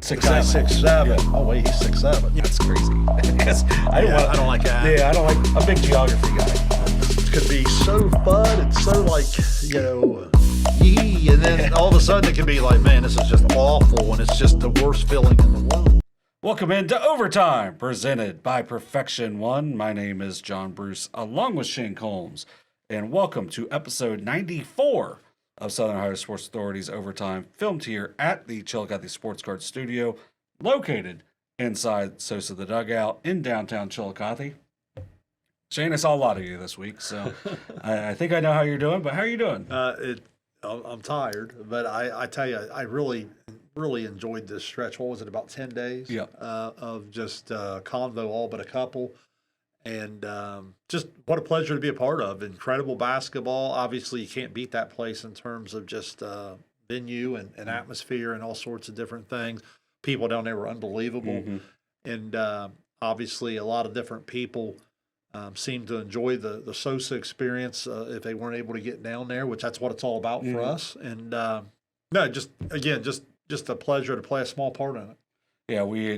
6'7". 6'7". Yeah. Oh wait, he's 6'7". That's crazy. I don't like that. Yeah, I don't like a big geography guy. It could be so fun and so yee, and then all of a sudden it can be like, man, this is just awful, and it's just the worst feeling in the world. Welcome into Overtime, presented by Perfection One. My name is John Bruce, along with Shayne Combs, and welcome to episode 94 of Southern Ohio Sports Authority's Overtime, filmed here at the Chillicothe Sports Card Studio, located inside SOSA the Dugout in downtown Chillicothe. Shayne, I saw a lot of you this week, so I think I know how you're doing, but how are you doing? I'm tired, but I tell you, I really enjoyed this stretch. What was it, about 10 days? Yeah. Of just convo, all but a couple. And just what a pleasure to be a part of. Incredible basketball. Obviously, you can't beat that place in terms of just venue and atmosphere and all sorts of different things. People down there were unbelievable. Mm-hmm. And obviously, a lot of different people seem to enjoy the SOSA experience if they weren't able to get down there, which that's what it's all about for us. And just a pleasure to play a small part in it. Yeah,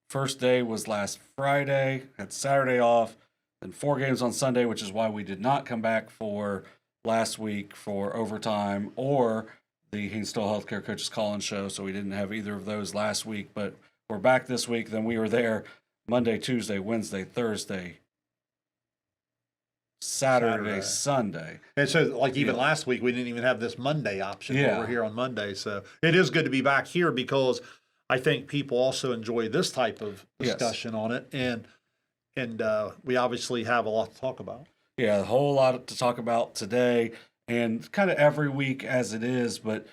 first day was last Friday, had Saturday off, then 4 games on Sunday, which is why we did not come back for last week for overtime or the Hinsdale Healthcare Coaches Call-In show, so we didn't have either of those last week, but we're back this week. Then we were there Monday, Tuesday, Wednesday, Thursday, Saturday, Sunday. And so, like, even last week, we didn't even have this Monday option. We're here on Monday. So it is good to be back here because I think people also enjoy this type of discussion on it. And we obviously have a lot to talk about. Yeah, a whole lot to talk about today and kind of every week as it is. But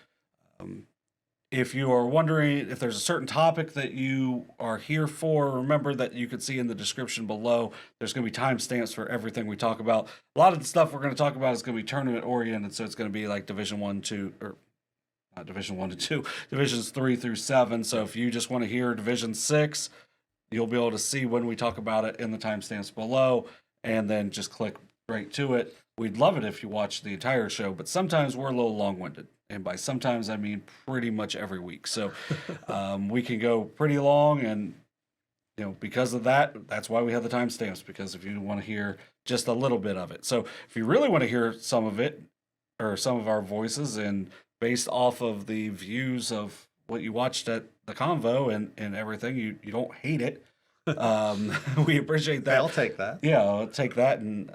if you are wondering if there's a certain topic that you are here for, remember that you can see in the description below, there's going to be timestamps for everything we talk about. A lot of the stuff we're going to talk about is going to be tournament oriented, so it's going to be like Division 1, 2, or not Division 1 to 2, Divisions 3 through 7. So if you just want to hear Division 6, you'll be able to see when we talk about it in the timestamps below, and then just click right to it. We'd love it if you watch the entire show, but sometimes we're a little long-winded. And by sometimes, I mean pretty much every week. So we can go pretty long, and because of that, that's why we have the timestamps, because if you want to hear just a little bit of it. So if you really want to hear some of it, or some of our voices, and based off of the views of what you watched at the convo and everything, you don't hate it. We appreciate that. Hey, I'll take that. Yeah, I'll take that, and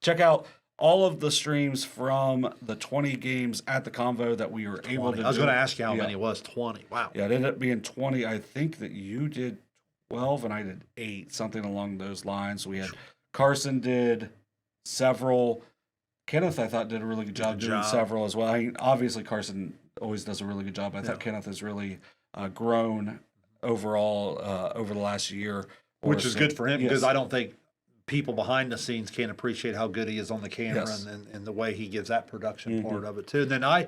check out all of the streams from the 20 games at the convo that we were able to do. I was going to ask you how many it was. 20. Wow. Yeah, it ended up being 20. I think that you did 12 and I did 8, something along those lines. We had Carson did several. Kenneth, I thought, did a really good job doing several as well. I mean, obviously, Carson always does a really good job. I thought Kenneth has really grown overall over the last year. Which is good for him, because I don't think people behind the scenes can't appreciate how good he is on the camera and the way he gives that production part of it, too. And then I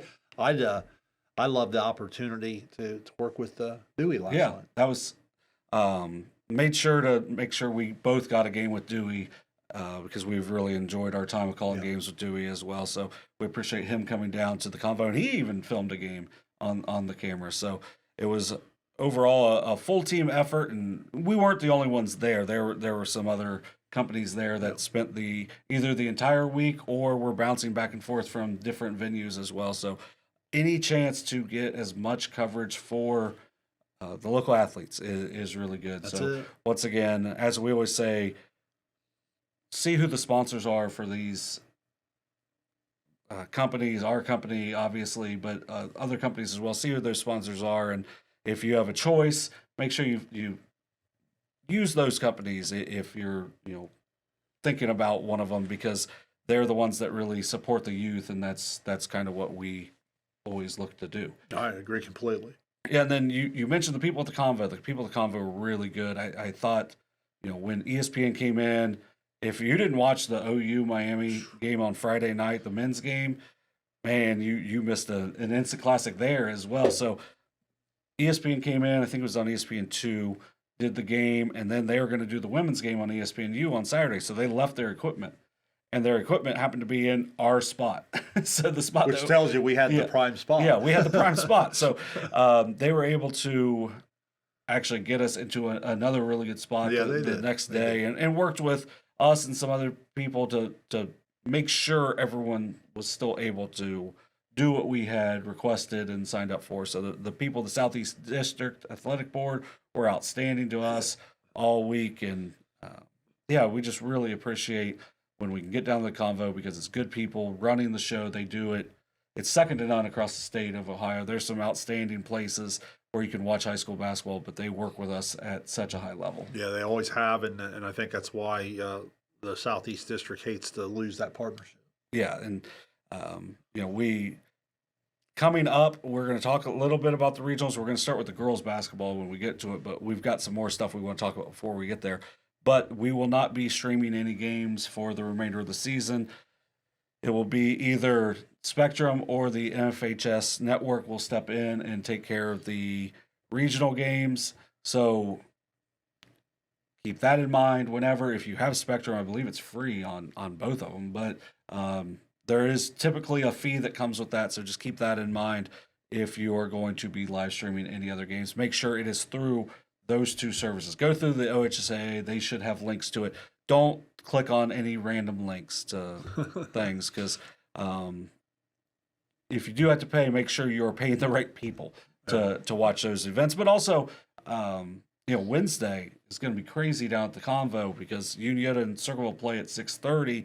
love the opportunity to work with Dewey last night. Yeah, that was made sure we both got a game with Dewey. Because we've really enjoyed our time of calling games with Dewey as well. So we appreciate him coming down to the convo, and he even filmed a game on the camera. So it was overall a full team effort, and we weren't the only ones there. There were some other companies there that spent either the entire week or were bouncing back and forth from different venues as well. So any chance to get as much coverage for the local athletes is really good. Once again, as we always say, see who the sponsors are for these companies, our company, obviously, but other companies as well. See who those sponsors are. And if you have a choice, make sure you use those companies if you're, thinking about one of them, because they're the ones that really support the youth. And that's kind of what we always look to do. I agree completely. Yeah. And then you mentioned the people at the convo. The people at the convo were really good. I thought, when ESPN came in, if you didn't watch the OU Miami game on Friday night, the men's game, man, you missed an instant classic there as well. So ESPN came in, I think it was on ESPN2, did the game, and then they were going to do the women's game on ESPNU on Saturday. So they left their equipment. and their equipment happened to be in our spot. So the spot, which tells you we had the prime spot. Yeah, we had the prime spot. So they were able to actually get us into another really good spot the next day, and worked with us and some other people to make sure everyone was still able to do what we had requested and signed up for. So the people of the Southeast District Athletic Board were outstanding to us all week. And we just really appreciate when we can get down to the convo, because it's good people running the show. They do it. It's second to none across the state of Ohio. There's some outstanding places where you can watch high school basketball, but they work with us at such a high level. Yeah, they always have. And I think that's why the Southeast District hates to lose that partnership. Yeah. And, we coming up, we're going to talk a little bit about the regionals. We're going to start with the girls basketball when we get to it, but we've got some more stuff we want to talk about before we get there. But we will not be streaming any games for the remainder of the season. It will be either Spectrum or the NFHS network will step in and take care of the regional games. So keep that in mind whenever, if you have Spectrum, I believe it's free on both of them, but there is typically a fee that comes with that. So just keep that in mind if you are going to be live streaming any other games. Make sure it is through those two services. Go through the OHSAA. They should have links to it. Don't click on any random links to things, because if you do have to pay, make sure you're paying the right people to watch those events. But also, Wednesday is going to be crazy down at the Convo, because Unioto and Circleville play at 6:30,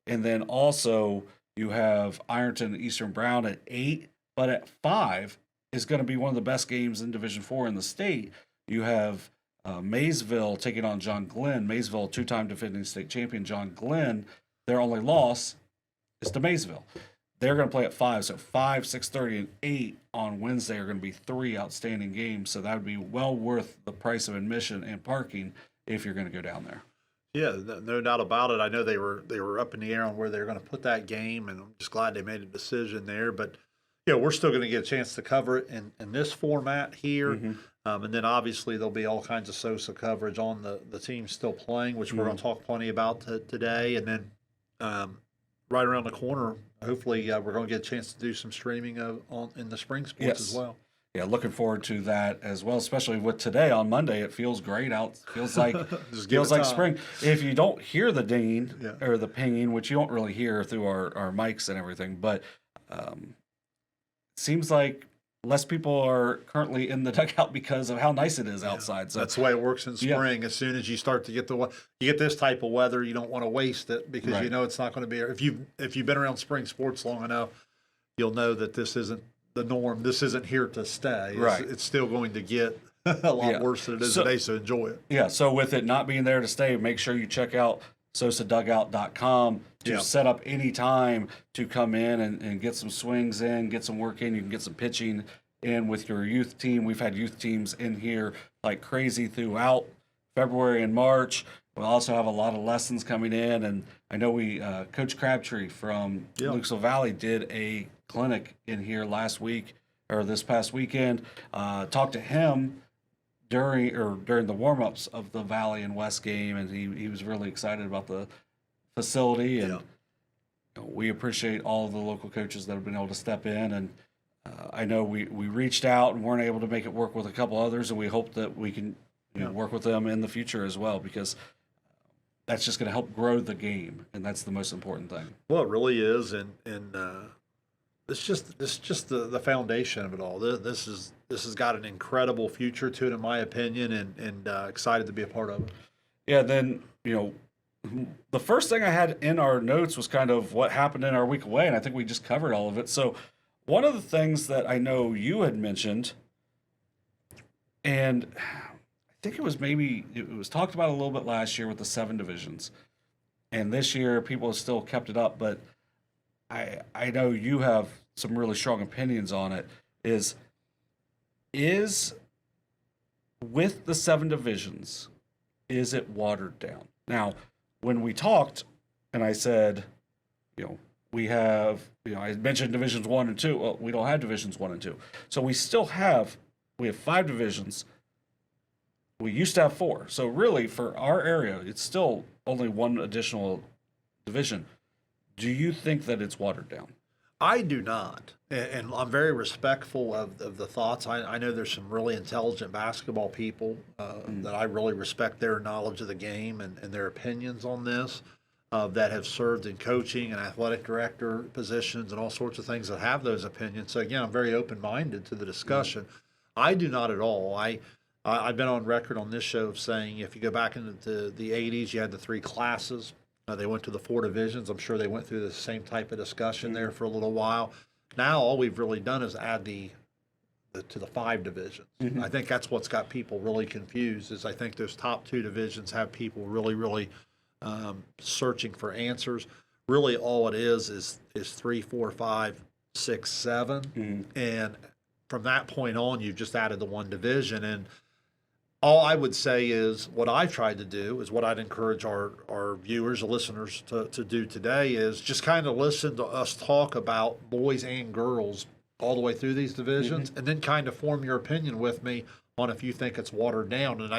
and then also you have Ironton and Eastern Brown at 8. But at 5 is going to be one of the best games in Division 4 in the state. You have Maysville taking on John Glenn. Maysville, two-time defending state champion John Glenn. Their only loss is to Maysville. They're going to play at 5. So 5, 6:30, and 8 on Wednesday are going to be 3 outstanding games. So that would be well worth the price of admission and parking if you're going to go down there. Yeah, no doubt about it. I know they were up in the air on where they were going to put that game, and I'm just glad they made a decision there. But we're still going to get a chance to cover it in this format here. Mm-hmm. And then obviously there'll be all kinds of SOSA coverage on the teams still playing, which we're going to talk plenty about today. And then right around the corner, hopefully we're going to get a chance to do some streaming in the spring sports as well. Yeah, looking forward to that as well, especially with today on Monday. It feels great out. Feels like spring. If you don't hear the dinging or the pinging, which you don't really hear through our mics and everything, but it seems like less people are currently in the dugout because of how nice it is outside. So that's the way it works in spring. As soon as you start to get this type of weather, you don't want to waste it, because you know it's not going to be. If you've been around spring sports long enough, you'll know that this isn't the norm. This isn't here to stay. It's still going to get a lot worse than it is today, so enjoy it. Yeah, so with it not being there to stay, make sure you check out sosadugout.com to set up any time to come in and get some swings in, get some work in. You can get some pitching in with your youth team. We've had youth teams in here like crazy throughout February and March. We'll also have a lot of lessons coming in, and I know Coach Crabtree from Lucasville Valley did a clinic in here this past weekend. Talked to him during the warm-ups of the Valley and West game, and he was really excited about the facility, and we appreciate all of the local coaches that have been able to step in. And I know we reached out and weren't able to make it work with a couple others, and we hope that we can work with them in the future as well, because that's just going to help grow the game, and that's the most important thing. Well, it really is, and it's just the foundation of it all. This has got an incredible future to it, in my opinion, and excited to be a part of it. Yeah. Then the first thing I had in our notes was kind of what happened in our week away, and I think we just covered all of it. So one of the things that I know you had mentioned, and I think it was talked about a little bit last year with the 7 divisions, and this year people have still kept it up, but I know you have some really strong opinions on it, is with the 7 divisions, is it watered down? Now, when we talked and I said, we have, I mentioned divisions 1 and 2. Well, we don't have divisions 1 and 2. So we have 5 divisions. We used to have 4. So really, for our area, it's still only 1 additional division. Do you think that it's watered down? I do not. And I'm very respectful of the thoughts. I know there's some really intelligent basketball people that I really respect their knowledge of the game and their opinions on this that have served in coaching and athletic director positions and all sorts of things that have those opinions. So, again, I'm very open-minded to the discussion. I do not at all. I've been on record on this show of saying if you go back into the 80s, you had the 3 classes. They went to the 4 divisions. I'm sure they went through the same type of discussion there for a little while. Now all we've really done is add to the 5 divisions. I think that's what's got people really confused. Is I think those top 2 divisions have people really searching for answers. Really, all it is 3, 4, 5, 6, 7, and from that point on, you've just added the 1 division. And all I would say is what I've tried to do is what I'd encourage our viewers, the listeners to do today is just kind of listen to us talk about boys and girls all the way through these divisions and then kind of form your opinion with me on if you think it's watered down. And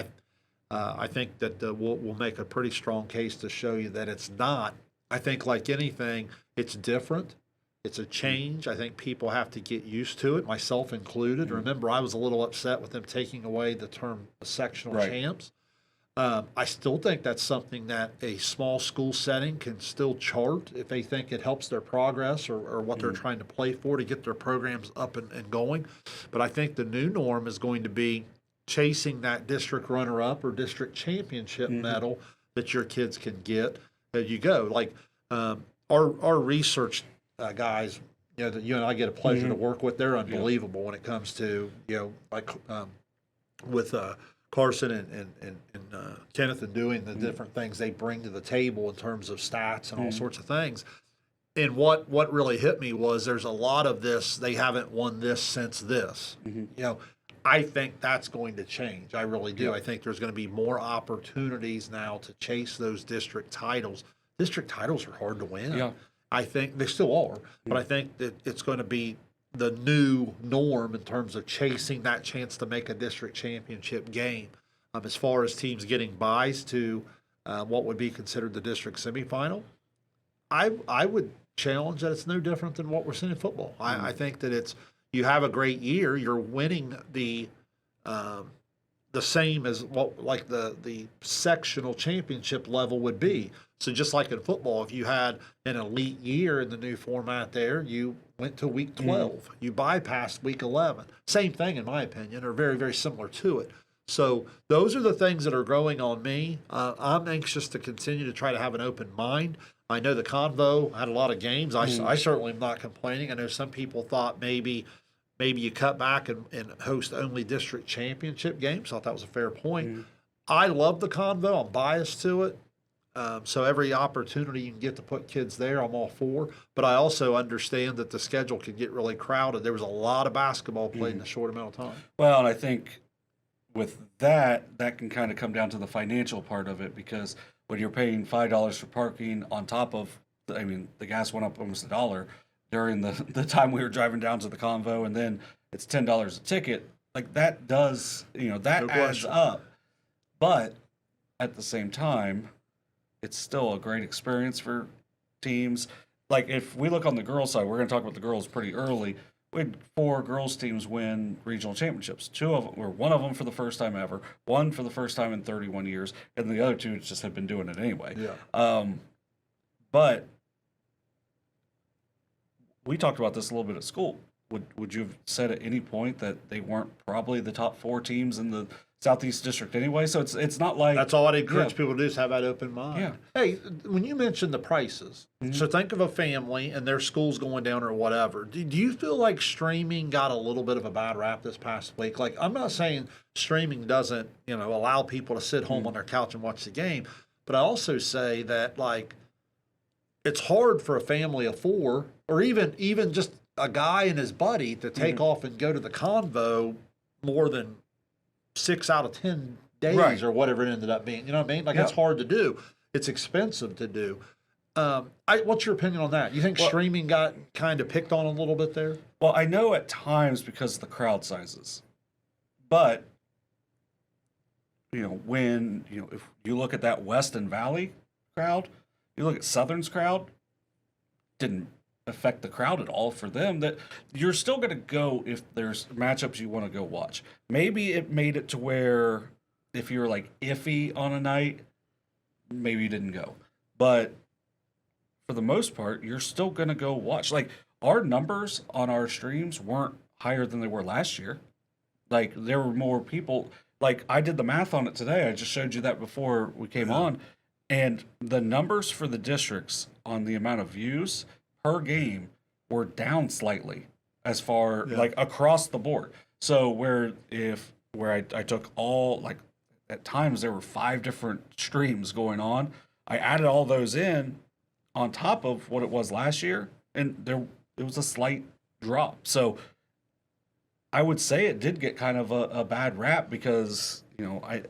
I think that we'll make a pretty strong case to show you that it's not. I think like anything, it's different. It's a change. I think people have to get used to it, myself included. Remember, I was a little upset with them taking away the term sectional champs. I still think that's something that a small school setting can still chart if they think it helps their progress or what they're trying to play for to get their programs up and going. But I think the new norm is going to be chasing that district runner-up or district championship medal that your kids can get as you go. Like our research guys, that you and I get a pleasure to work with. They're unbelievable when it comes to, like with Carson and Kenneth and doing the different things they bring to the table in terms of stats and all sorts of things. And what really hit me was there's a lot of this, they haven't won this since this. I think that's going to change. I really do. I think there's going to be more opportunities now to chase those district titles. District titles are hard to win. Yeah. I think they still are, but I think that it's going to be the new norm in terms of chasing that chance to make a district championship game. As far as teams getting buys to what would be considered the district semifinal, I would challenge that it's no different than what we're seeing in football. I think that you have a great year, you're winning the same as what like the sectional championship level would be. So just like in football, if you had an elite year in the new format there, you went to week 12. You bypassed week 11. Same thing, in my opinion, or very, very similar to it. So those are the things that are growing on me. I'm anxious to continue to try to have an open mind. I know the Convo had a lot of games. I certainly am not complaining. I know some people thought maybe you cut back and host only district championship games. I thought that was a fair point. I love the Convo. I'm biased to it. So every opportunity you can get to put kids there, I'm all for. But I also understand that the schedule can get really crowded. There was a lot of basketball played in a short amount of time. Well, and I think with that can kind of come down to the financial part of it, because when you're paying $5 for parking on top of, the gas went up almost $1 during the time we were driving down to the Convo, and then it's $10 a ticket. Like that does, that adds up. But at the same time, it's still a great experience for teams. Like if we look on the girls' side, we're going to talk about the girls pretty early. We had 4 girls teams win regional championships. 2 of them, or one of them for the first time ever, one for the first time in 31 years, and the other 2 just have been doing it anyway. Yeah. But we talked about this a little bit at school. Would you have said at any point that they weren't probably the top 4 teams in the Southeast District anyway? So it's not like... That's all I'd encourage people to do is have that open mind. Yeah. Hey, when you mentioned the prices, so think of a family and their school's going down or whatever. Do you feel like streaming got a little bit of a bad rap this past week? Like, I'm not saying streaming doesn't, allow people to sit home on their couch and watch the game, but I also say that, like, it's hard for a family of 4 or even just a guy and his buddy to take off and go to the Convo more than 6 out of 10 days or whatever it ended up being. You know what I mean? Like, it's hard to do. It's expensive to do. What's your opinion on that? You think streaming got kind of picked on a little bit there? Well, I know at times because of the crowd sizes. But, when, if you look at that West and Valley crowd, you look at Southern's crowd, didn't affect the crowd at all for them. That you're still going to go if there's matchups you want to go watch. Maybe it made it to where if you're like iffy on a night, maybe you didn't go. But for the most part, you're still going to go watch. Like, our numbers on our streams weren't higher than they were last year. Like, there were more people. Like, I did the math on it today. I just showed you that before we came on. And the numbers for the districts on the amount of views per game were down slightly as far, like, across the board. So where I took all, like, at times there were 5 different streams going on. I added all those in on top of what it was last year, and it was a slight drop. So I would say it did get kind of a bad rap because,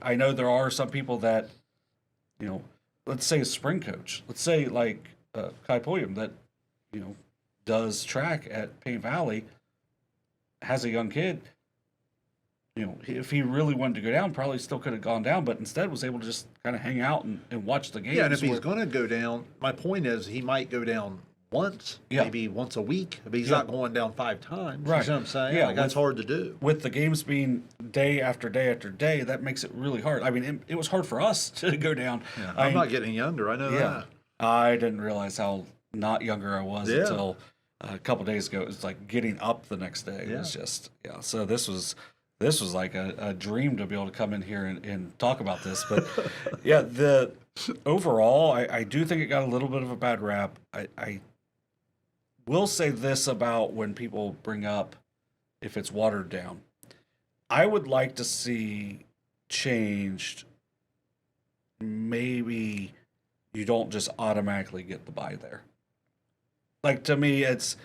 I know there are some people that, let's say a spring coach, let's say like Kai Pulliam that, does track at Paint Valley, has a young kid. If he really wanted to go down, probably still could have gone down, but instead was able to just kind of hang out and watch the game. Yeah, and if he's going to go down, my point is he might go down once, maybe once a week, but he's not going down 5 times. Right. You know what I'm saying? Yeah, like, that's hard to do. With the games being day after day after day, that makes it really hard. I mean, it was hard for us to go down. Yeah, I'm not getting younger. I know that. I didn't realize how not younger I was until a couple days ago. It was like getting up the next day. It was just, So this was like a dream to be able to come in here and talk about this. But the overall, I do think it got a little bit of a bad rap. I will say this about when people bring up if it's watered down. I would like to see changed. Maybe you don't just automatically get the bye there. Like, to me, it's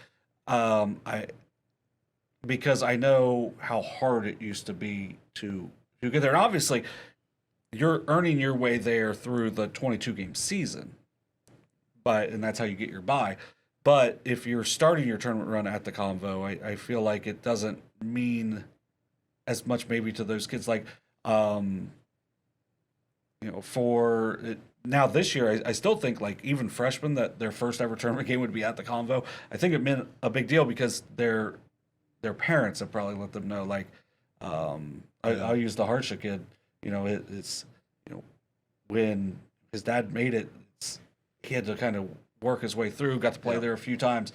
because I know how hard it used to be to get there. And obviously, you're earning your way there through the 22-game season, and that's how you get your bye. But if you're starting your tournament run at the Convo, I feel like it doesn't mean as much maybe to those kids. Like, for it, now this year, I still think like even freshmen that their first ever tournament game would be at the Convo. I think it meant a big deal because their parents have probably let them know. Like, I'll use the Harsha kid. It's when his dad made it, he had to kind of work his way through. Got to play there a few times,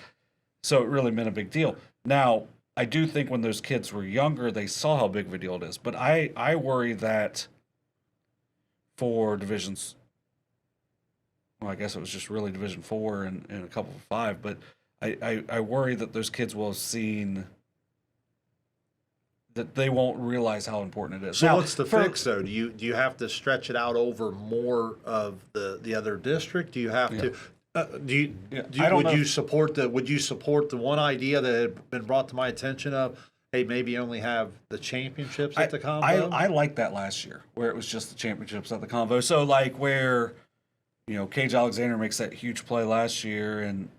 so it really meant a big deal. Now, I do think when those kids were younger, they saw how big of a deal it is. But I worry that for divisions, well, I guess it was just really Division 4 and a couple of 5, but I worry that those kids will have seen that they won't realize how important it is. So what's the fix, though? Do you have to stretch it out over more of the other district? Do you have to? Would you support the one idea that had been brought to my attention of, hey, maybe only have the championships at the Convo? I liked that last year, where it was just the championships at the Convo. So like where, Cage Alexander makes that huge play last year, and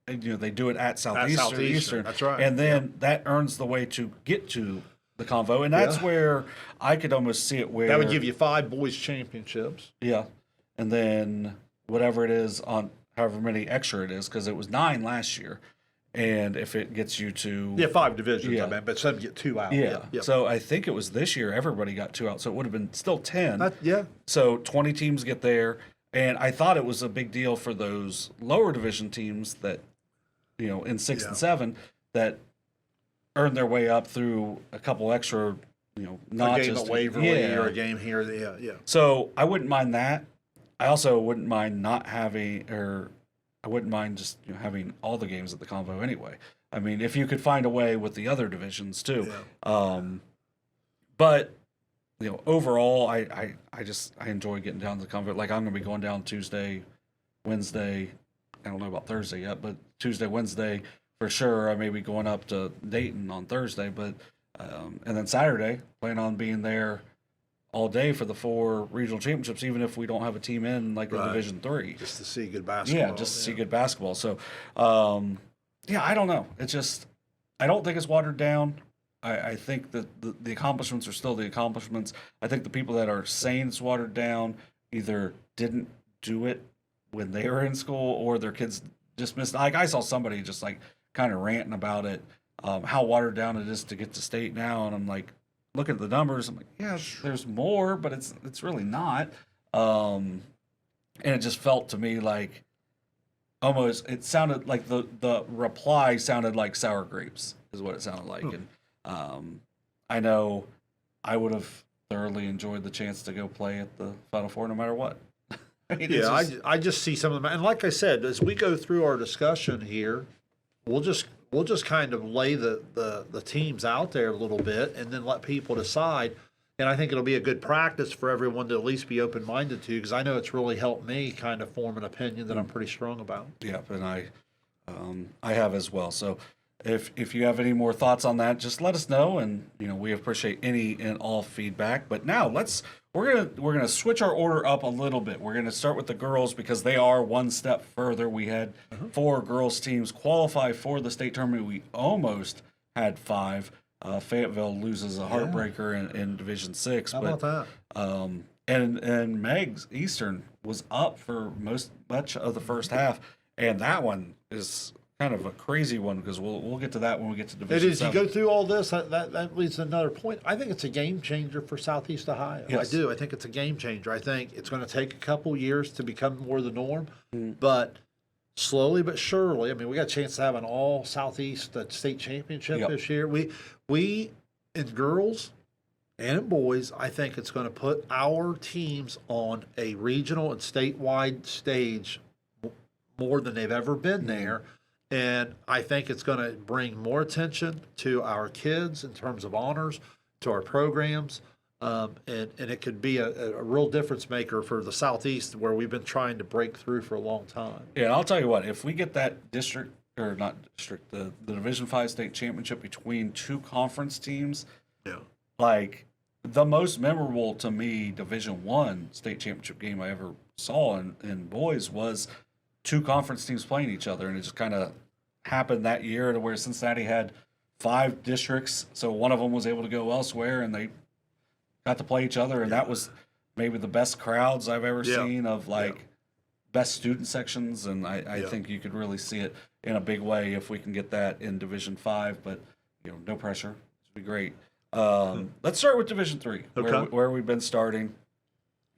they do it at Southeastern. That's right. And then that earns the way to get to the Convo, and that's where I could almost see it where that would give you 5 boys championships. Yeah, and then whatever it is on however many extra it is, because it was 9 last year. And if it gets you to 5 divisions, I mean, but some get 2 out. Yeah. So I think it was this year everybody got 2 out, so it would have been still 10. Yeah. So 20 teams get there, and I thought it was a big deal for those lower division teams that, in 6 and 7 that earned their way up through a couple extra, not a game just at Waverly or a game here. Yeah. So I wouldn't mind that. I also wouldn't mind not having, or I wouldn't mind just having all the games at the Convo anyway. I mean, if you could find a way with the other divisions too. Yeah. But overall, I enjoy getting down to the Convo. Like, I'm going to be going down Tuesday, Wednesday. I don't know about Thursday yet, but Tuesday, Wednesday for sure. I may be going up to Dayton on Thursday, but and then Saturday, plan on being there all day for the 4 regional championships, even if we don't have a team in like in Division 3. Just to see good basketball. Yeah, just to see good basketball. So, I don't know. It's just, I don't think it's watered down. I think that the accomplishments are still the accomplishments. I think the people that are saying it's watered down either didn't do it when they were in school, or their kids dismissed. Like I saw somebody just like kind of ranting about it, how watered down it is to get to state now, and I'm like, looking at the numbers, I'm like, yeah, there's more, but it's really not. And it just felt to me like almost it sounded like the reply sounded like sour grapes is what it sounded like. And I know I would have thoroughly enjoyed the chance to go play at the Final Four no matter what. I mean, I just see some of them, and like I said, as we go through our discussion here, we'll just kind of lay the teams out there a little bit, and then let people decide. And I think it'll be a good practice for everyone to at least be open-minded to, because I know it's really helped me kind of form an opinion that I'm pretty strong about. Yep, and I have as well. So if you have any more thoughts on that, just let us know, and we appreciate any and all feedback. But now we're gonna switch our order up a little bit. We're gonna start with the girls because they are one step further. We had 4 girls teams qualify for the state tournament. We almost had 5. Fayetteville loses a heartbreaker in Division 6. How about that? And Meg's Eastern was up for much of the first half, and that one is kind of a crazy one because we'll get to that when we get to Division 7. You go through all this, that leads to another point. I think it's a game changer for Southeast Ohio. Yes. I do. I think it's a game changer. I think it's going to take a couple years to become more the norm, but slowly but surely. I mean, we got a chance to have an all Southeast state championship this year. We in girls and in boys, I think it's going to put our teams on a regional and statewide stage more than they've ever been there. And I think it's going to bring more attention to our kids in terms of honors, to our programs. And it could be a real difference maker for the Southeast, where we've been trying to break through for a long time. Yeah, and I'll tell you what, if we get that district, or not district, the Division 5 state championship between 2 conference teams, like the most memorable to me Division 1 state championship game I ever saw in boys was 2 conference teams playing each other, and it just kind of happened that year to where Cincinnati had 5 districts, so one of them was able to go elsewhere, and they got to play each other, and that was maybe the best crowds I've ever seen of best student sections, and I think you could really see it in a big way if we can get that in Division 5, but no pressure. It'd be great. Let's start with Division 3, where we've been starting.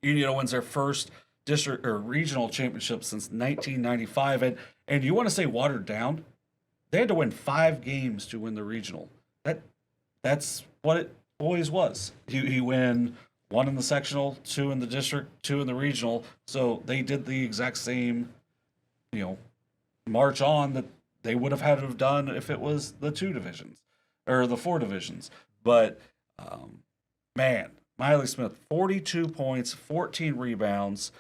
Unioto wins their first district or regional championship since 1995, and you want to say watered down? They had to win 5 games to win the regional. That's what it always was. You win 1 in the sectional, 2 in the district, 2 in the regional. So they did the exact same, march on that they would have had to have done if it was the 2 divisions or the 4 divisions. But man, Milee Smith, 42 points, 14 rebounds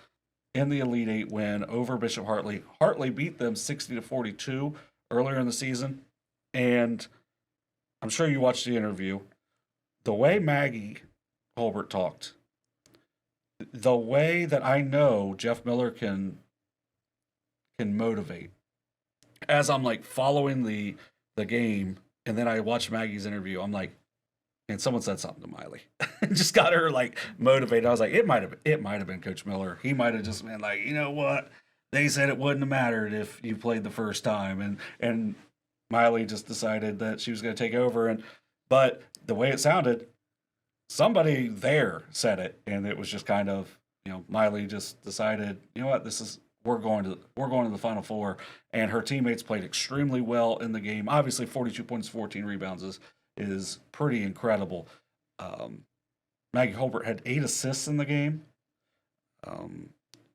in the Elite 8 win over Bishop Hartley. Hartley beat them 60-42 earlier in the season, and I'm sure you watched the interview. The way Maggie Holbert talked, the way that I know Jeff Miller can motivate. As I'm like following the game, and then I watched Maggie's interview, I'm like, and someone said something to Milee, just got her like motivated. I was like, it might have been Coach Miller. He might have just been like, you know what? They said it wouldn't have mattered if you played the first time, and Milee just decided that she was going to take over. But the way it sounded, somebody there said it, and it was just kind of, Milee just decided, you know what, we're going to the Final Four, and her teammates played extremely well in the game. Obviously, 42 points, 14 rebounds is pretty incredible. Maggie Holbert had 8 assists in the game.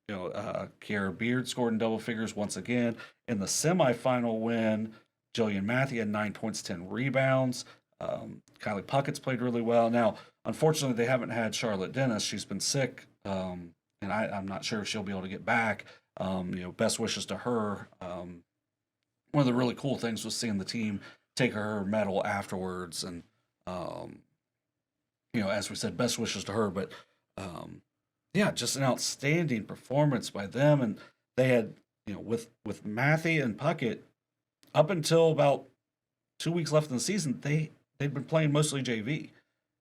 Kiara Beard scored in double figures once again. In the semifinal win, Jillian Matthew had 9 points, 10 rebounds. Kylie Puckett's played really well. Now, unfortunately, they haven't had Charlotte Dennis. She's been sick, and I'm not sure if she'll be able to get back. Best wishes to her. One of the really cool things was seeing the team take her medal afterwards, and as we said, best wishes to her. But just an outstanding performance by them, and they had with Matthew and Puckett up until about 2 weeks left in the season, they'd been playing mostly JV.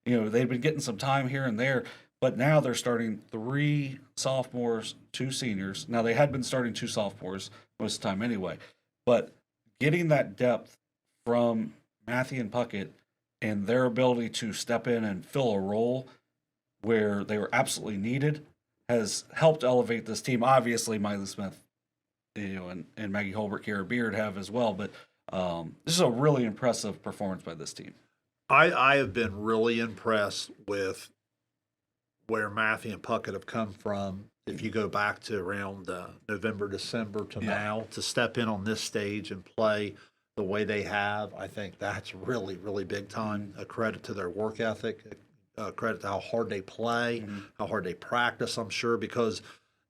They'd been getting some time here and there, but now they're starting 3 sophomores, 2 seniors. Now they had been starting 2 sophomores most of the time anyway. But getting that depth from Matthew and Puckett and their ability to step in and fill a role where they were absolutely needed has helped elevate this team. Obviously, Milee Smith, and Maggie Holbert, Kara Beard have as well. But this is a really impressive performance by this team. I have been really impressed with where Matthew and Puckett have come from. If you go back to around November, December to now, to step in on this stage and play the way they have, I think that's really, really big time. A credit to their work ethic, a credit to how hard they play, how hard they practice, I'm sure, because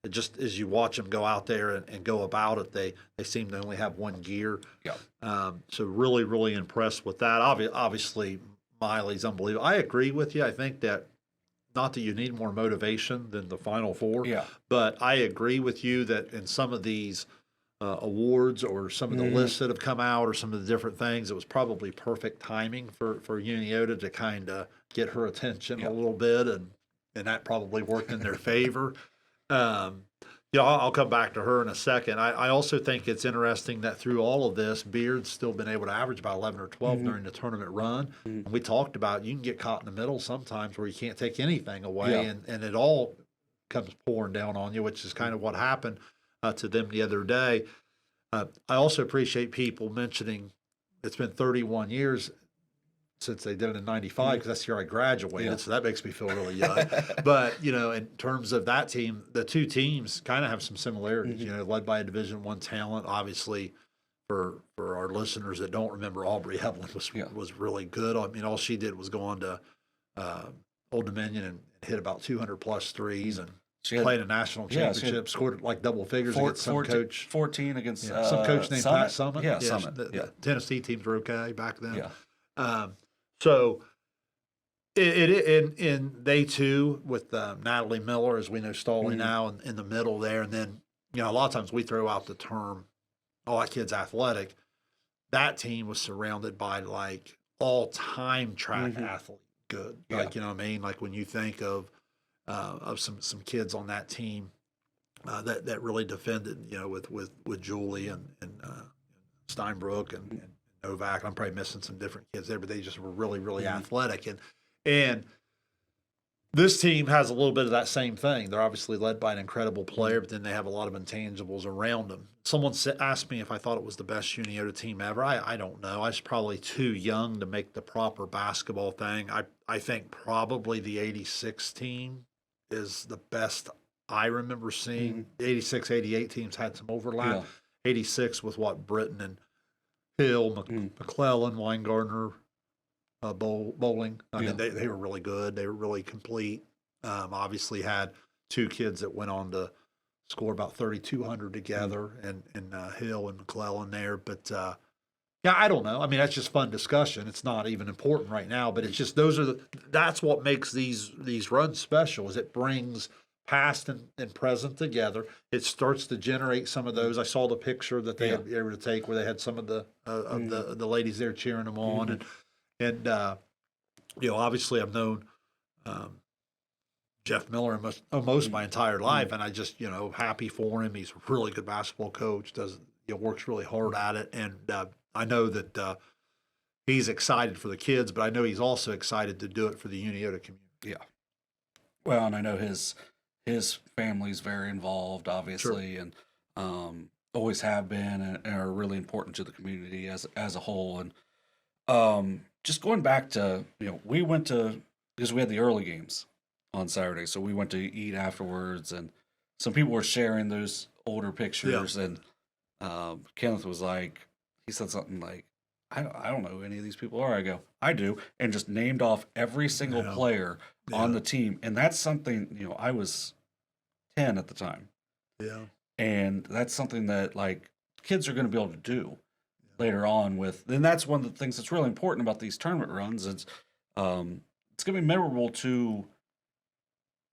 it just as you watch them go out there and go about it, they seem to only have one gear. So really, really impressed with that. Obviously, Miley's unbelievable. I agree with you. I think that not that you need more motivation than the Final Four, but I agree with you that in some of these awards or some of the lists that have come out or some of the different things, it was probably perfect timing for Unioto to kind of get her attention a little bit, and that probably worked in their favor. I'll come back to her in a second. I also think it's interesting that through all of this, Beard's still been able to average about 11 or 12 during the tournament run. And we talked about you can get caught in the middle sometimes where you can't take anything away, and it all comes pouring down on you, which is kind of what happened to them the other day. I also appreciate people mentioning it's been 31 years since they did it in 95, because that's the year I graduated, so that makes me feel really young. But, in terms of that team, the two teams kind of have some similarities, led by a Division I talent. Obviously, for our listeners that don't remember, Aubrey Evelyn was really good. I mean, all she did was go on to Old Dominion and hit about 200-plus threes, and she played a national championship, scored like double figures against some coach. 14 against some coach named Summit? Pat Summit. Yeah, Summit. The Tennessee teams were okay back then. So they too, with Natalie Miller, as we know, stalling now in the middle there. And then, a lot of times we throw out the term, oh, that kid's athletic. That team was surrounded by like all-time track athlete good. Like, you know what I mean? Like when you think of some kids on that team that really defended, with Julie and Steinbrook and Novak. I'm probably missing some different kids there, but they just were really, really athletic. And this team has a little bit of that same thing. They're obviously led by an incredible player, but then they have a lot of intangibles around them. Someone asked me if I thought it was the best Unioto team ever. I don't know. I was probably too young to make the proper basketball thing. I think probably the 86 team is the best I remember seeing. The 86, 88 teams had some overlap. 86 with Britton and Hill, McClellan, Weingartner, Bowling. I mean, they were really good. They were really complete. Obviously had two kids that went on to score about 3,200 together, and Hill and McClellan there. But I don't know. I mean, that's just fun discussion. It's not even important right now, but it's just that's what makes these runs special. Is it brings past and present together. It starts to generate some of those. I saw the picture that they were able to take where they had some of the ladies there cheering them on, and obviously I've known Jeff Miller almost my entire life, and I just happy for him. He's a really good basketball coach. Works really hard at it, and I know that he's excited for the kids, but I know he's also excited to do it for the Unioto community. Yeah. Well, and I know his family's very involved, obviously, and always have been, and are really important to the community as a whole. And just going back to, we went to, because we had the early games on Saturday, so we went to eat afterwards, and some people were sharing those older pictures, and Kenneth was like, he said something like, I don't know who any of these people are. I go, I do, and just named off every single player on the team, and that's something, I was 10 at the time. Yeah. And that's something that kids are going to be able to do later on and that's one of the things that's really important about these tournament runs. It's going to be memorable to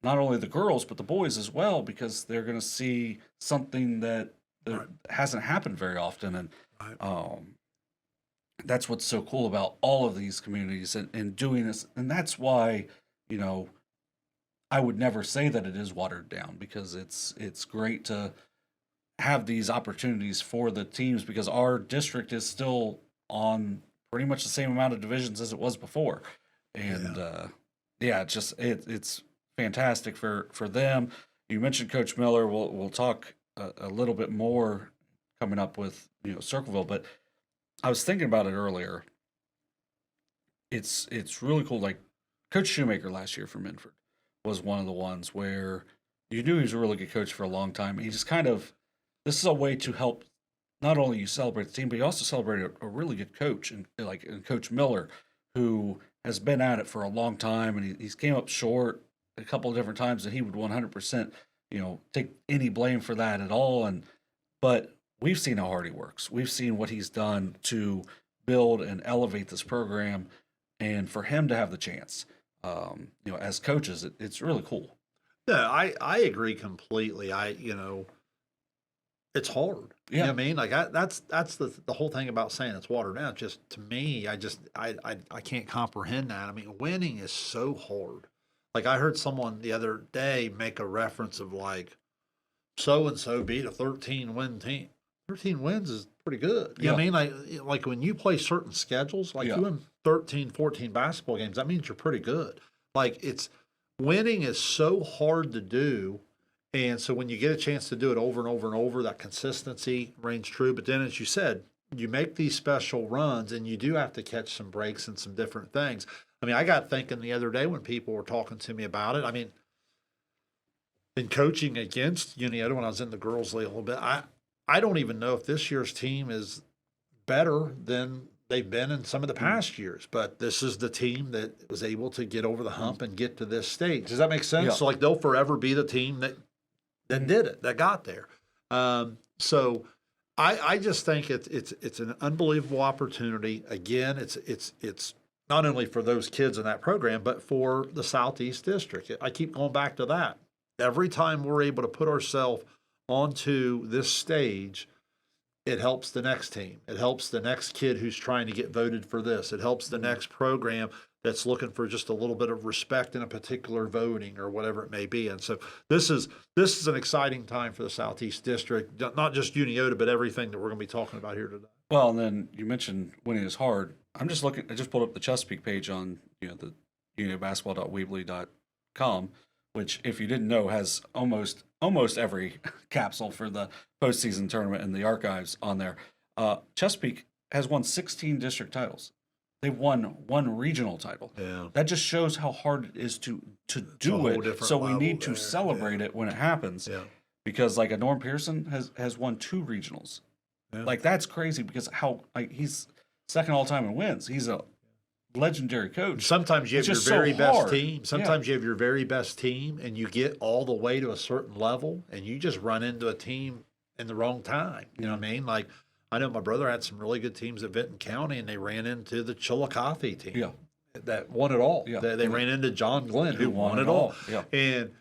not only the girls, but the boys as well, because they're going to see something that hasn't happened very often. And that's what's so cool about all of these communities and doing this. And that's why, I would never say that it is watered down, because it's great to have these opportunities for the teams because our district is still on pretty much the same amount of divisions as it was before. And it's fantastic for them. You mentioned Coach Miller. We'll talk a little bit more coming up with Circleville, but I was thinking about it earlier. It's really cool. Like Coach Shoemaker last year for Minford was one of the ones where you knew he was a really good coach for a long time. He just this is a way to help not only you celebrate the team, but you also celebrate a really good coach and Coach Miller, who has been at it for a long time, and he's came up short a couple of different times, and he would 100%, take any blame for that at all. But we've seen how hard he works. We've seen what he's done to build and elevate this program, and for him to have the chance, as coaches, it's really cool. Yeah, I agree completely. It's hard. You know what I mean? Like that's the whole thing about saying it's watered down. Just to me, I can't comprehend that. I mean, winning is so hard. Like I heard someone the other day make a reference of like so and so beat a 13-win team. 13 wins is pretty good. You know what I mean? Like when you play certain schedules, like you win 13, 14 basketball games, that means you're pretty good. Like winning is so hard to do. And so when you get a chance to do it over and over and over, that consistency reigns true. But then, as you said, you make these special runs and you do have to catch some breaks and some different things. I mean, I got thinking the other day when people were talking to me about it. I mean, in coaching against Unioto when I was in the girls' league a little bit, I don't even know if this year's team is better than they've been in some of the past years. But this is the team that was able to get over the hump and get to this stage. Does that make sense? Yeah. So, like, they'll forever be the team that did it, that got there. So I just think it's an unbelievable opportunity. Again, it's not only for those kids in that program, but for the Southeast District. I keep going back to that. Every time we're able to put ourselves onto this stage, it helps the next team. It helps the next kid who's trying to get voted for this. It helps the next program that's looking for just a little bit of respect in a particular voting or whatever it may be. And so this is an exciting time for the Southeast District, not just Unioto, but everything that we're going to be talking about here today. Well, and then you mentioned winning is hard. I just pulled up the Chesapeake page on the uniobasketball.weebly.com, which, if you didn't know, has almost every capsule for the postseason tournament in the archives on there. Chesapeake has won 16 district titles. They've won one regional title. Yeah. That just shows how hard it is to do it. So we need to celebrate it when it happens. Yeah. Because like a Norm Pearson has won 2 regionals. Yeah. Like that's crazy because he's second all time in wins. He's a legendary coach. Sometimes you have your It's just very so best hard. team. Sometimes you have your very best team and you get all the way to a certain level and you just run into a team in the wrong time. You know what I mean? Like I know my brother had some really good teams at Benton County and they ran into the Chillicothe team that won it all. Yeah. They ran into John Glenn who won it all. Yeah. And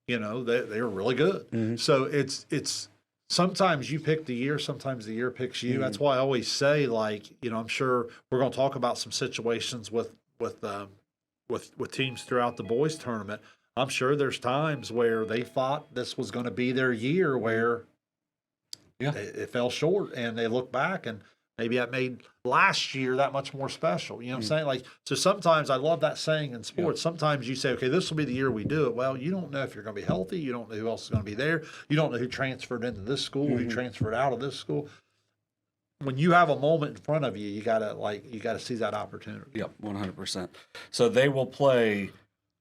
they were really good. Mm-hmm. So it's sometimes you pick the year, sometimes the year picks you. Mm-hmm. That's why I always say, like, I'm sure we're going to talk about some situations with teams throughout the boys tournament. I'm sure there's times where they thought this was going to be their year where it fell short, and they look back and maybe that made last year that much more special. You know what I'm saying? Like, so sometimes I love that saying in sports. Yeah. Sometimes you say, okay, this will be the year we do it. Well, you don't know if you're going to be healthy. You don't know who else is going to be there. You don't know who transferred into this school, who transferred out of this school. When you have a moment in front of you, you gotta seize that opportunity. Yep, 100%. So they will play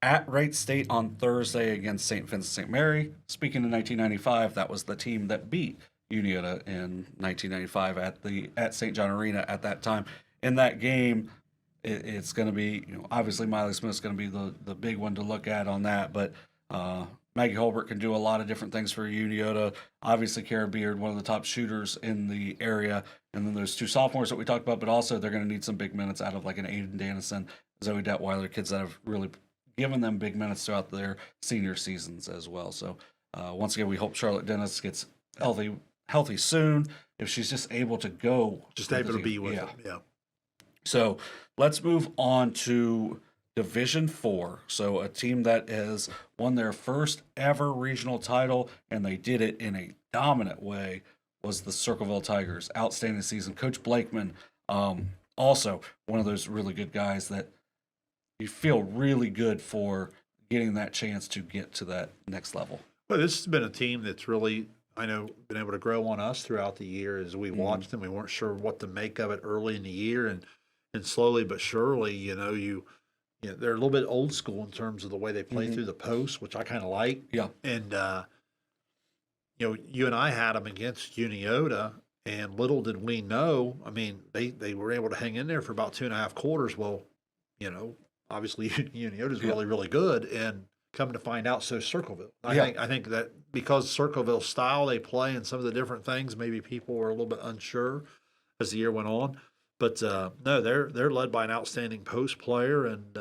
at Wright State on Thursday against St. Vincent St. Mary. Speaking of 1995, that was the team that beat Unioto in 1995 at St. John Arena at that time. In that game, it's going to be, obviously Miley Smith's going to be the big one to look at on that, but Maggie Holbert can do a lot of different things for Unioto. Obviously, Kara Beard, one of the top shooters in the area, and then those 2 sophomores that we talked about, but also they're going to need some big minutes out of like an Aiden Dannison, Zoe Detweiler, kids that have really given them big minutes throughout their senior seasons as well. So once again, we hope Charlotte Dennis gets healthy soon, if she's just able to go. Just able to be with them, yeah. So let's move on to Division 4. So a team that has won their first ever regional title, and they did it in a dominant way, was the Circleville Tigers. Outstanding season. Coach Blakeman, also one of those really good guys that you feel really good for getting that chance to get to that next level. Well, this has been a team that's really, I know, been able to grow on us throughout the year as we watched them. We weren't sure what to make of it early in the year, and slowly but surely, they're a little bit old school in terms of the way they play through the post, which I kind of like. Yeah. And, you and I had them against Unioto, and little did we know, I mean, they were able to hang in there for about 2.5 quarters. Well, obviously Unioto is really, really good, and coming to find out, so Circleville. I think that because Circleville's style they play and some of the different things, maybe people were a little bit unsure as the year went on. But no, they're led by an outstanding post player, and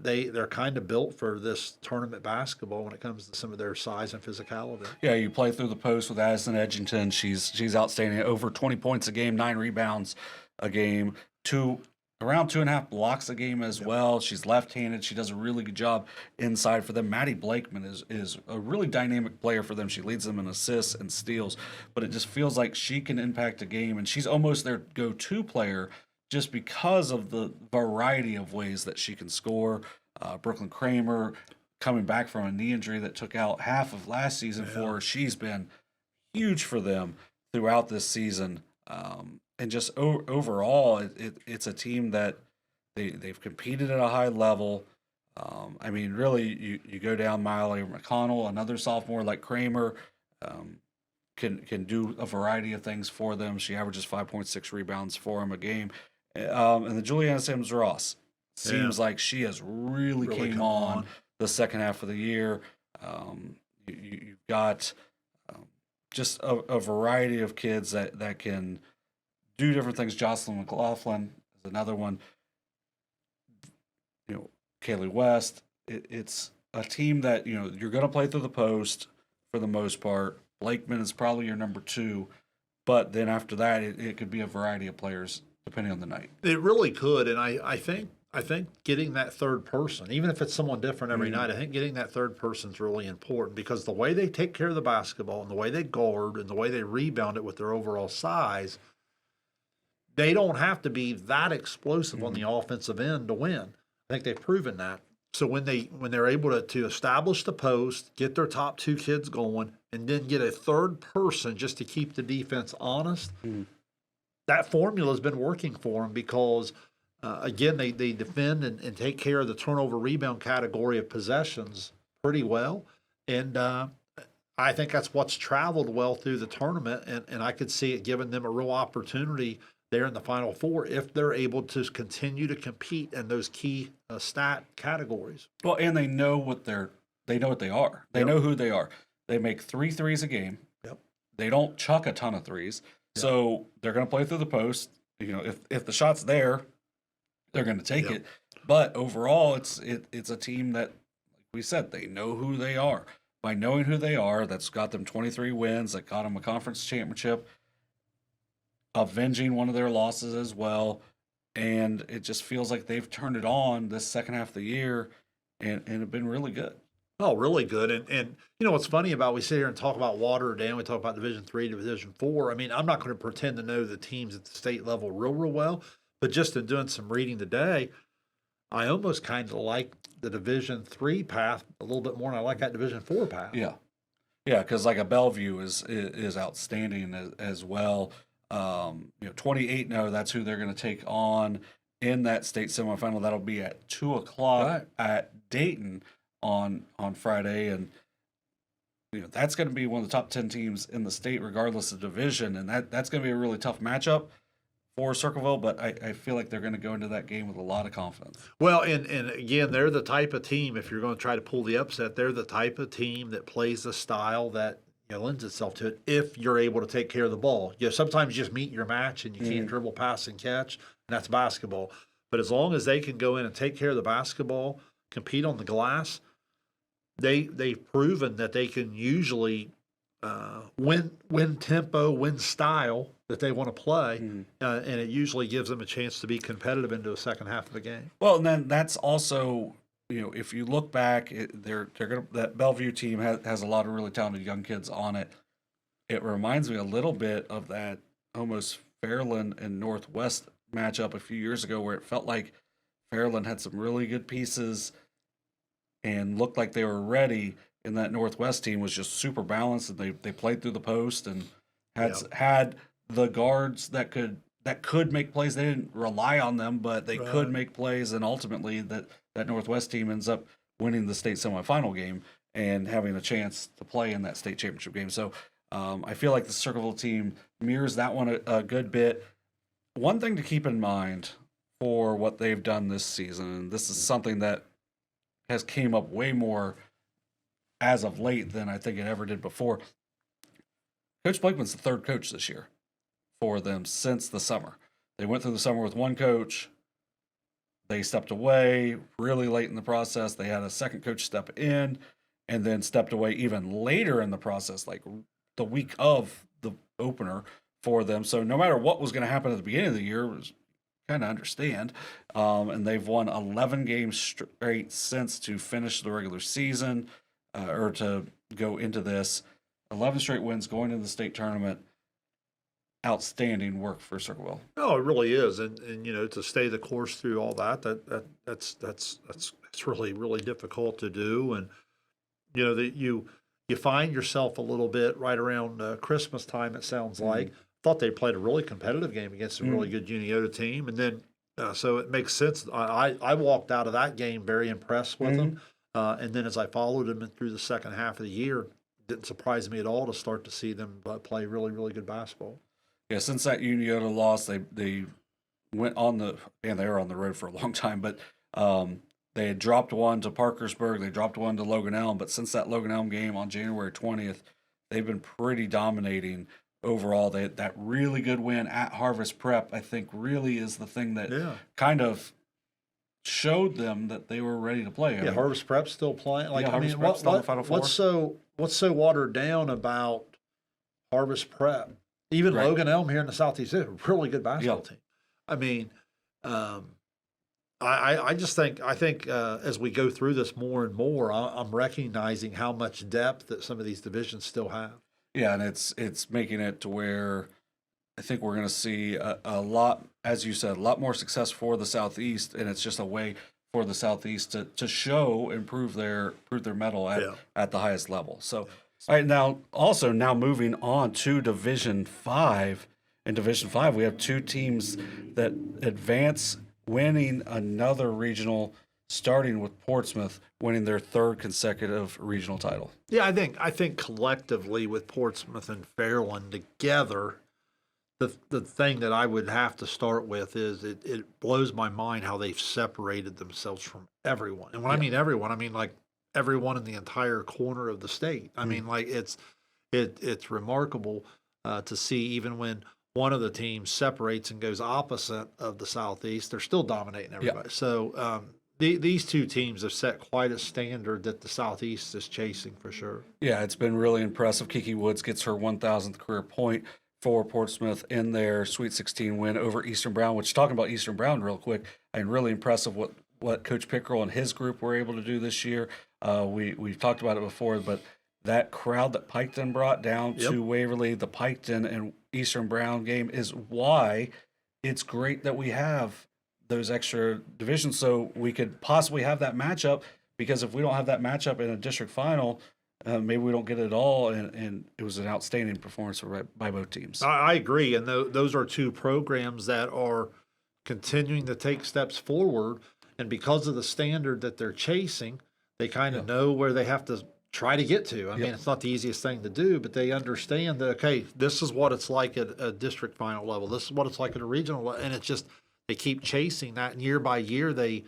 they're kind of built for this tournament basketball when it comes to some of their size and physicality. Yeah, you play through the post with Addison Edgington. She's outstanding. Over 20 points a game, 9 rebounds a game, around 2.5 blocks a game as well. She's left-handed. She does a really good job inside for them. Maddie Blakeman is a really dynamic player for them. She leads them in assists and steals, but it just feels like she can impact a game, and she's almost their go-to player just because of the variety of ways that she can score. Brooklyn Kramer, coming back from a knee injury that took out half of last season for her, she's been huge for them throughout this season. And just overall, it's a team that they've competed at a high level. I mean, really, you go down Milee McConnell, another sophomore like Kramer, can do a variety of things for them. She averages 5.6 rebounds for them a game. And the Juliana Sims Ross seems like she has really came on the second half of the year. You've got just a variety of kids that can do different things. Jocelyn McLaughlin is another one. Kaylee West. It's a team that you're going to play through the post for the most part. Blakeman is probably your number 2, but then after that, it could be a variety of players depending on the night. It really could, and I think getting that third person, even if it's someone different every night, I think getting that third person is really important because the way they take care of the basketball and the way they guard and the way they rebound it with their overall size, they don't have to be that explosive on the offensive end to win. I think they've proven that. So when they're able to establish the post, get their top 2 kids going, and then get a third person just to keep the defense honest, that formula has been working for them because, again, they defend and take care of the turnover rebound category of possessions pretty well. And I think that's what's traveled well through the tournament, and I could see it giving them a real opportunity there in the Final Four if they're able to continue to compete in those key stat categories. Well, and they know what they are. They know who they are. They make 3 threes a game. Yep. They don't chuck a ton of threes. Yep. So they're going to play through the post. If the shot's there, they're going to take it. But overall, it's a team that, like we said, they know who they are. By knowing who they are, that's got them 23 wins, that got them a conference championship, avenging one of their losses as well. And it just feels like they've turned it on this second half of the year and have been really good. Oh, really good. And what's funny about, we sit here and talk about Waterdam, we talk about Division III, Division IV. I mean, I'm not going to pretend to know the teams at the state level real well, but just in doing some reading today, I almost kind of like the Division III path a little bit more than I like that Division IV path. Yeah. Yeah, because like a Bellevue is outstanding as well. 28-0, that's who they're going to take on in that state semifinal. That'll be at 2:00 at Dayton on Friday, and that's going to be one of the top 10 teams in the state regardless of division, and that's going to be a really tough matchup for Circleville, but I feel like they're going to go into that game with a lot of confidence. Well, and again, they're the type of team, if you're going to try to pull the upset, they're the type of team that plays the style that lends itself to it if you're able to take care of the ball. Sometimes you just meet your match and you can't dribble, pass, and catch, and that's basketball. But as long as they can go in and take care of the basketball, compete on the glass, they've proven that they can usually win tempo, win style that they want to play, and it usually gives them a chance to be competitive into the second half of the game. Well, and then that's also, if you look back, they're gonna that Bellevue team has a lot of really talented young kids on it. It reminds me a little bit of that almost Fairland and Northwest matchup a few years ago, where it felt like Fairland had some really good pieces and looked like they were ready, and that Northwest team was just super balanced, and they played through the post and had the guards that could make plays. They didn't rely on them, but they could make plays, and ultimately that Northwest team ends up winning the state semifinal game and having a chance to play in that state championship game. So I feel like the Circleville team mirrors that one a good bit. One thing to keep in mind for what they've done this season, and this is something that has came up way more as of late than I think it ever did before. Coach Blakeman's the third coach this year for them since the summer. They went through the summer with one coach. They stepped away really late in the process. They had a second coach step in and then stepped away even later in the process, like the week of the opener for them. So no matter what was going to happen at the beginning of the year, it was kind of understand. And they've won 11 games straight since to finish the regular season or to go into this. 11 straight wins going into the state tournament. Outstanding work for Circleville. No, it really is, and to stay the course through all that's really difficult to do, and that you find yourself a little bit right around Christmas time. It sounds like thought they played a really competitive game against a really good Unioto team, and then so it makes sense. I walked out of that game very impressed with them, and then as I followed them through the second half of the year, it didn't surprise me at all to start to see them play really good basketball. Yeah, since that Unioto loss, they went on they were on the road for a long time, but they had dropped one to Parkersburg, they dropped one to Logan Elm, but since that Logan Elm game on January 20th, they've been pretty dominating overall. That really good win at Harvest Prep, I think, really is the thing that kind of showed them that they were ready to play. I mean, Harvest Prep's still playing. Harvest Prep's still in the Final Four. What's so watered down about Harvest Prep? Even Logan Elm here in the Southeast is a really good basketball team. I mean, I think as we go through this more and more, I'm recognizing how much depth that some of these divisions still have. Yeah, and it's making it to where I think we're going to see a lot, as you said, a lot more success for the Southeast, and it's just a way for the Southeast to show and prove their mettle at the highest level. So. All right, now moving on to Division 5. In Division 5, we have two teams that advance, winning another regional, starting with Portsmouth winning their third consecutive regional title. Yeah, I think collectively with Portsmouth and Fairland together, the thing that I would have to start with is it blows my mind how they've separated themselves from everyone. And when I mean everyone, I mean like everyone in the entire corner of the state. I mean, like it's remarkable to see, even when one of the teams separates and goes opposite of the Southeast, they're still dominating everybody. So these two teams have set quite a standard that the Southeast is chasing for sure. Yeah, it's been really impressive. Keke Woods gets her 1,000th career point for Portsmouth in their Sweet 16 win over Eastern Brown, which, talking about Eastern Brown real quick, and really impressive what Coach Pickerel and his group were able to do this year. We've talked about it before, but that crowd that Piketon brought down to Waverly, the Piketon and Eastern Brown game, is why it's great that we have those extra divisions so we could possibly have that matchup, because if we don't have that matchup in a district final, maybe we don't get it all, and it was an outstanding performance by both teams. I agree, and those are two programs that are continuing to take steps forward, and because of the standard that they're chasing, they kind of know where they have to try to get to. I mean, it's not the easiest thing to do, but they understand that, okay, this is what it's like at a district final level. This is what it's like at a regional level. And it's just, they keep chasing that. And year by year, they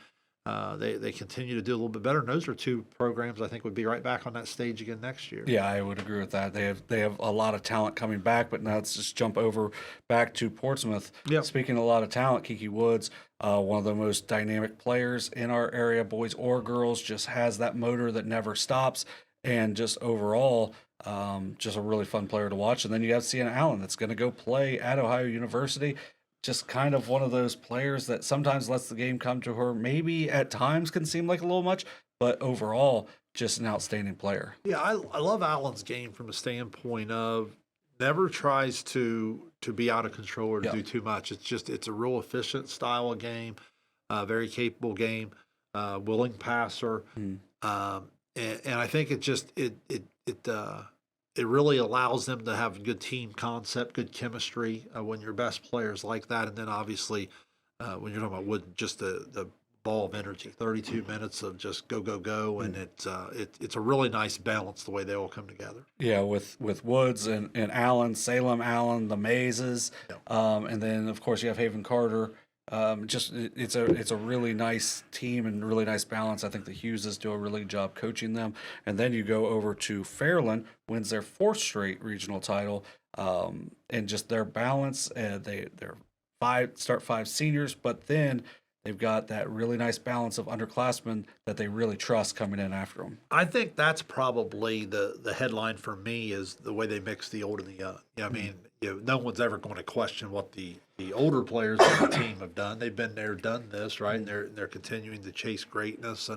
continue to do a little bit better. And those are two programs I think would be right back on that stage again next year. Yeah, I would agree with that. They have a lot of talent coming back, but now let's just jump over back to Portsmouth. Speaking of a lot of talent, Keke Woods, one of the most dynamic players in our area, boys or girls, just has that motor that never stops. And just overall, Just a really fun player to watch. And then you have Sienna Allen that's going to go play at Ohio University. Just kind of one of those players that sometimes lets the game come to her. Maybe at times can seem like a little much, but overall, just an outstanding player. Yeah, I love Allen's game from a standpoint of never tries to be out of control or to do too much. It's a real efficient style of game, very capable game, willing passer, and I think it really allows them to have good team concept, good chemistry when your best players like that, and then obviously when you're talking about just the ball of energy, 32 minutes of just go, and it's a really nice balance the way they all come together. Yeah, with Woods and Allen, Salem Allen, the Mazes, and then of course you have Haven Carter. It's a really nice team and really nice balance. I think the Hugheses do a really good job coaching them. And then you go over to Fairland, wins their 4th straight regional title, and just their balance. They're 5 seniors, but then they've got that really nice balance of underclassmen that they really trust coming in after them. I think that's probably the headline for me is the way they mix the old and the young. I mean, no one's ever going to question what the older players on the team have done. They've been there, done this, right? And they're continuing to chase greatness.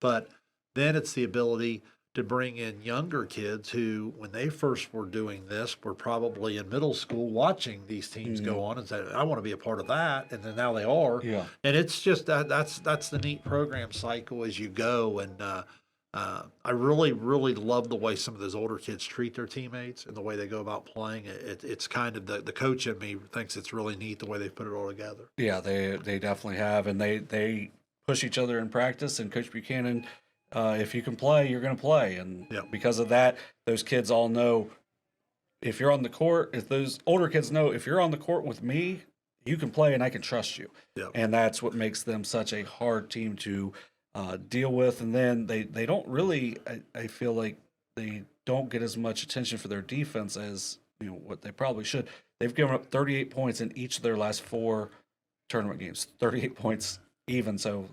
But then it's the ability to bring in younger kids who, when they first were doing this, were probably in middle school watching these teams go on and said, I want to be a part of that. And then now they are. Yeah. And it's just that's the neat program cycle as you go. And I really, really love the way some of those older kids treat their teammates and the way they go about playing. It's kind of the coach in me thinks it's really neat the way they put it all together. Yeah, they definitely have. And they push each other in practice. And Coach Buchanan, if you can play, you're going to play. And because of that, those kids all know if you're on the court, if those older kids know if you're on the court with me, you can play and I can trust you. Yep. And that's what makes them such a hard team to deal with. And then they don't really, I feel like they don't get as much attention for their defense as what they probably should. They've given up 38 points in each of their last 4 tournament games, 38 points even. So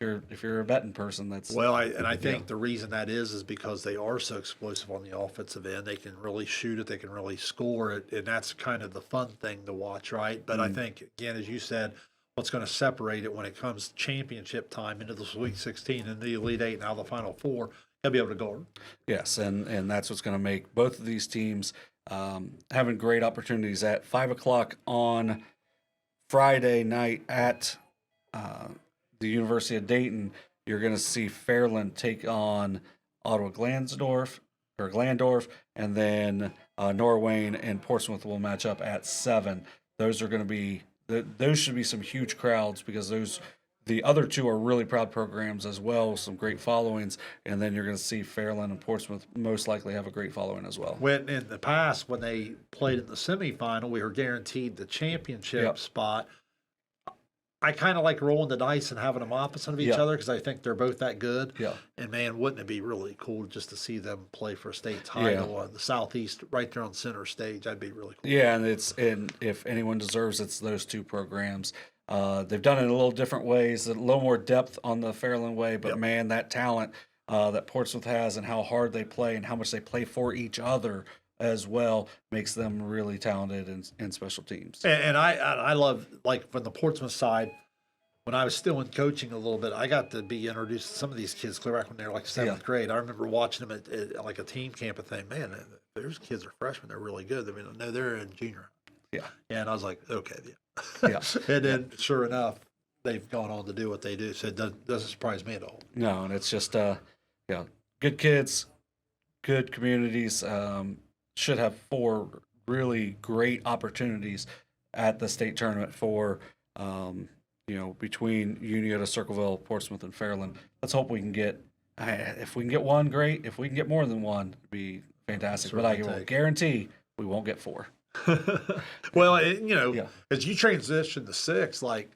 if you're a betting person, that's I think the reason that is because they are so explosive on the offensive end. They can really shoot it, they can really score it, and that's kind of the fun thing to watch, right? But I think again, as you said, what's going to separate it when it comes championship time into the Sweet 16 and the Elite 8 now the Final 4, they'll be able to guard. Yes, and that's what's going to make both of these teams having great opportunities at 5 o'clock on Friday night at the University of Dayton. You're going to see Fairland take on Ottawa Glandorf, and then Norwayne and Portsmouth will match up at 7. Those are going to be those should be some huge crowds because the other 2 are really proud programs as well, some great followings, and then you're going to see Fairland and Portsmouth most likely have a great following as well. When in the past, when they played in the semifinal, we were guaranteed the championship spot. I kind of like rolling the dice and having them opposite of each other because I think they're both that good. Yeah. And man, wouldn't it be really cool just to see them play for a state title on the Southeast, right there on center stage? That'd be really cool. Yeah, and if anyone deserves, it's those 2 programs. They've done it in a little different ways, a little more depth on the Fairland way, but man, that talent that Portsmouth has and how hard they play and how much they play for each other as well makes them really talented in special teams. And I love, like, from the Portsmouth side, when I was still in coaching a little bit, I got to be introduced to some of these kids clear back when they were like 7th grade. I remember watching them at like a team camp and thinking, man, those kids are freshmen. They're really good. I mean, no, they're in junior. Yeah. And I was like, okay. Yeah. And then sure enough, they've gone on to do what they do. So it doesn't surprise me at all. No, and it's just, good kids, good communities, should have 4 really great opportunities at the state tournament for, between Unioto, Circleville, Portsmouth, and Fairland. Let's hope we can get, if we can get 1, great. If we can get more than 1, it'd be fantastic. But I will guarantee we won't get 4. Well, as you transition to 6, like,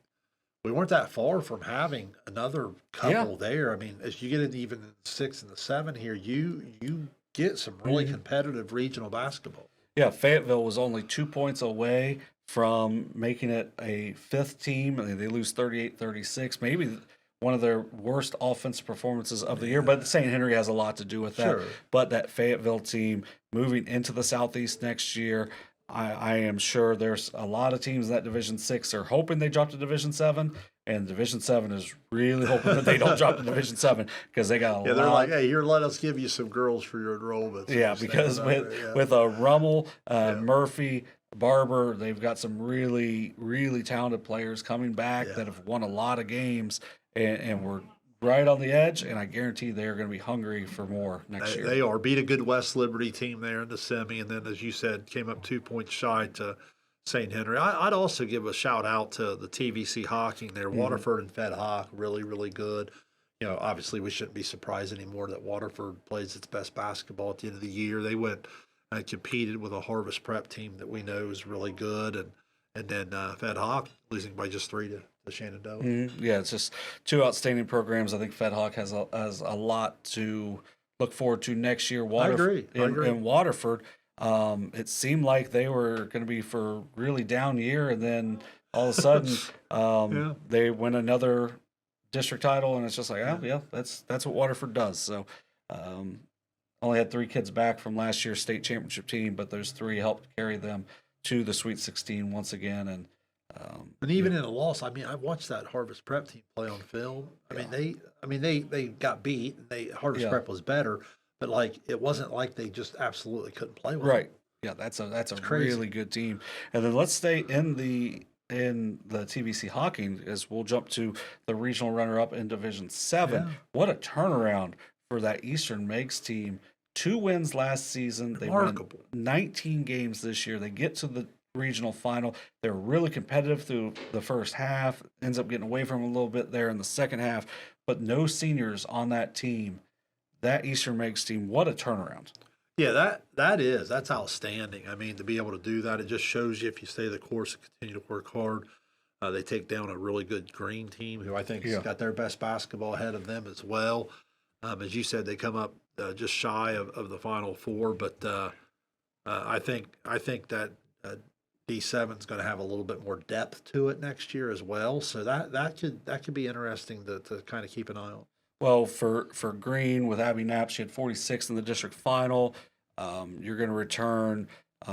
we weren't that far from having another couple there. I mean, as you get into even the 6 and the 7 here, you get some really competitive regional basketball. Yeah, Fayetteville was only 2 points away from making it a 5th team. I mean, they lose 38-36. Maybe one of their worst offensive performances of the year, but St. Henry has a lot to do with that. Sure. But that Fayetteville team moving into the Southeast next year, I am sure there's a lot of teams in that Division 6 are hoping they drop to Division 7, and Division 7 is really hoping that they don't drop to Division 7 because they got a Yeah, they're lot. like, hey, here, let us give you some girls for your enrollment. Yeah, because with a Rummel, Murphy, Barber, they've got some really, really talented players coming back that have won a lot of games, and we're right on the edge, and I guarantee they're going to be hungry for more next year. They are. Beat a good West Liberty team there in the semi, and then, as you said, came up 2 points shy to St. Henry. I'd also give a shout out to the TVC Hawking there. Waterford and Fed Hawk, really, really good. You know, obviously we shouldn't be surprised anymore that Waterford plays its best basketball at the end of the year. They went and competed with a Harvest Prep team that we know is really good, and then Fed Hawk losing by just 3 to Shenandoah. Yeah, it's just two outstanding programs. I think Fed Hawk has a lot to look forward to next year. I agree. In Waterford, it seemed like they were going to be for a really down year, and then all of a sudden they win another district title, and it's just like, oh yeah, that's what Waterford does. So only had 3 kids back from last year's state championship team, but those 3 helped carry them to the Sweet 16 once again. And even in a loss, I mean, I watched that Harvest Prep team play on film. I mean, they got beat. Harvest Prep was better, but like it wasn't like they just absolutely couldn't play with right. them. Yeah, that's a crazy. really good team. And then let's stay in the TVC Hawking as we'll jump to the regional runner-up in Division 7. Yeah. What a turnaround for that Eastern Meigs team. 2 wins last season. Remarkable. They won 19 games this year. They get to the regional final. They were really competitive through the first half. Ends up getting away from them a little bit there in the second half. But no seniors on that team. That Eastern Meigs team, what a turnaround. Yeah, that's outstanding. I mean, to be able to do that, it just shows you if you stay the course and continue to work hard. They take down a really good Green team who I think has got their best basketball ahead of them as well. As you said, they come up just shy of the Final Four, but I think that D7 is going to have a little bit more depth to it next year as well. So that could be interesting to kind of keep an eye on. Well, for Green with Abby Knapp, she had 46 in the district final. You're going to return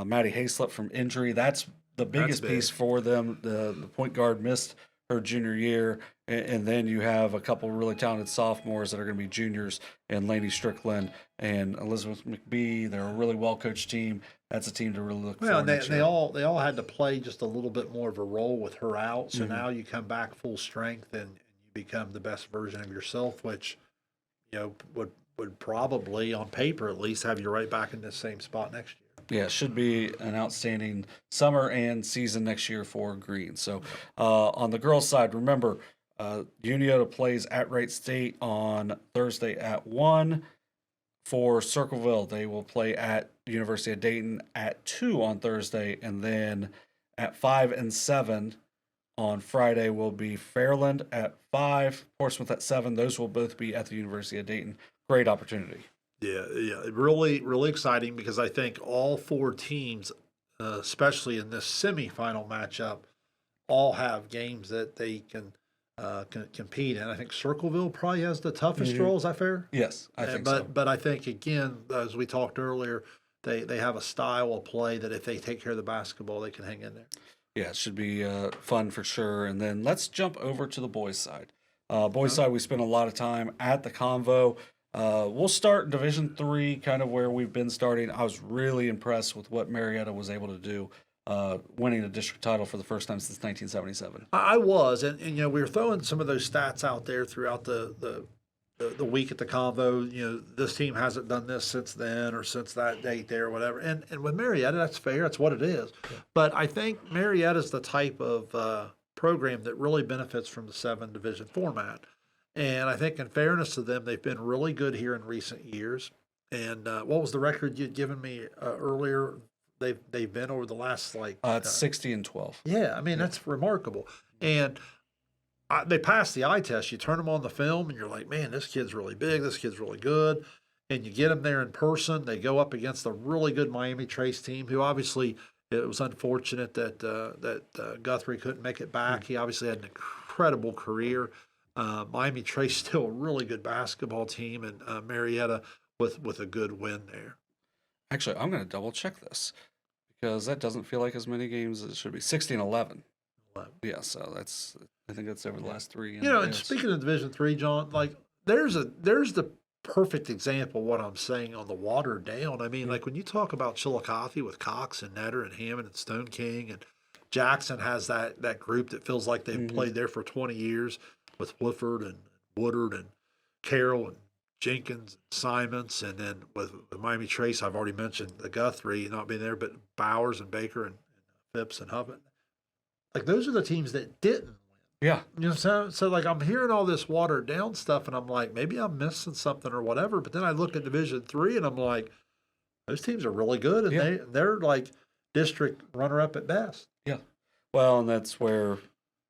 Maddie Hayslip from injury. That's the biggest piece for them. The point guard missed her junior year, and then you have a couple really talented sophomores that are going to be juniors, and Lainey Strickland and Elizabeth McBee. They're a really well-coached team. That's a team to really look for. They all had to play just a little bit more of a role with her out. So now you come back full strength and you become the best version of yourself, which would probably, on paper at least, have you right back in the same spot next year. Yeah, it should be an outstanding summer and season next year for Green. So on the girls' side, remember, Unioto plays at Wright State on Thursday at 1. For Circleville, they will play at University of Dayton at 2 on Thursday, and then at 5 and 7 on Friday will be Fairland at 5, Portsmouth at 7. Those will both be at the University of Dayton. Great opportunity. Yeah, really, really exciting because I think all 4 teams, especially in this semifinal matchup, all have games that they can compete in. I think Circleville probably has the toughest draw. Is that fair? Yes, I think so. But I think, again, as we talked earlier, they have a style of play that if they take care of the basketball, they can hang in there. Yeah, it should be fun for sure. And then let's jump over to the boys' side. Boys' side, we spent a lot of time at the Convo. We'll start in Division 3, kind of where we've been starting. I was really impressed with what Marietta was able to do, winning a district title for the first time since 1977. I was, and we were throwing some of those stats out there throughout the week at the Convo. This team hasn't done this since then or since that date there or whatever. And with Marietta, that's fair. That's what it is. Yeah. But I think Marietta's the type of program that really benefits from the 7 division format. And I think, in fairness to them, they've been really good here in recent years. And what was the record you'd given me earlier? They've been over the last 60 and 12. Yeah, I mean that's remarkable. And they pass the eye test. You turn them on the film, and you're like, man, this kid's really big. This kid's really good. And you get them there in person. They go up against a really good Miami Trace team, who obviously it was unfortunate that Guthrie couldn't make it back. He obviously had an incredible career. Miami Trace still a really good basketball team, and Marietta with a good win there. Actually, I'm going to double check this because that doesn't feel like as many games as it should be. 16-11. Yeah, so I think that's over the last 3. You know, and speaking of Division III, John, like there's the perfect example of what I'm saying on the watered down. I mean, like when you talk about Chillicothe with Cox and Netter and Hammond and Stone King, and Jackson has that group that feels like they've played there for 20 years with Woodford and Woodard and Carroll and Jenkins and Simons, and then with Miami Trace, I've already mentioned the Guthrie not being there, but Bowers and Baker and Phipps and Hubbard. Like those are the teams that didn't. Yeah. You know, so like I'm hearing all this watered down stuff, and I'm like, maybe I'm missing something or whatever. But then I look at Division III, and I'm like, those teams are really good, and they're like district runner up at best. Yeah. Well, and that's where,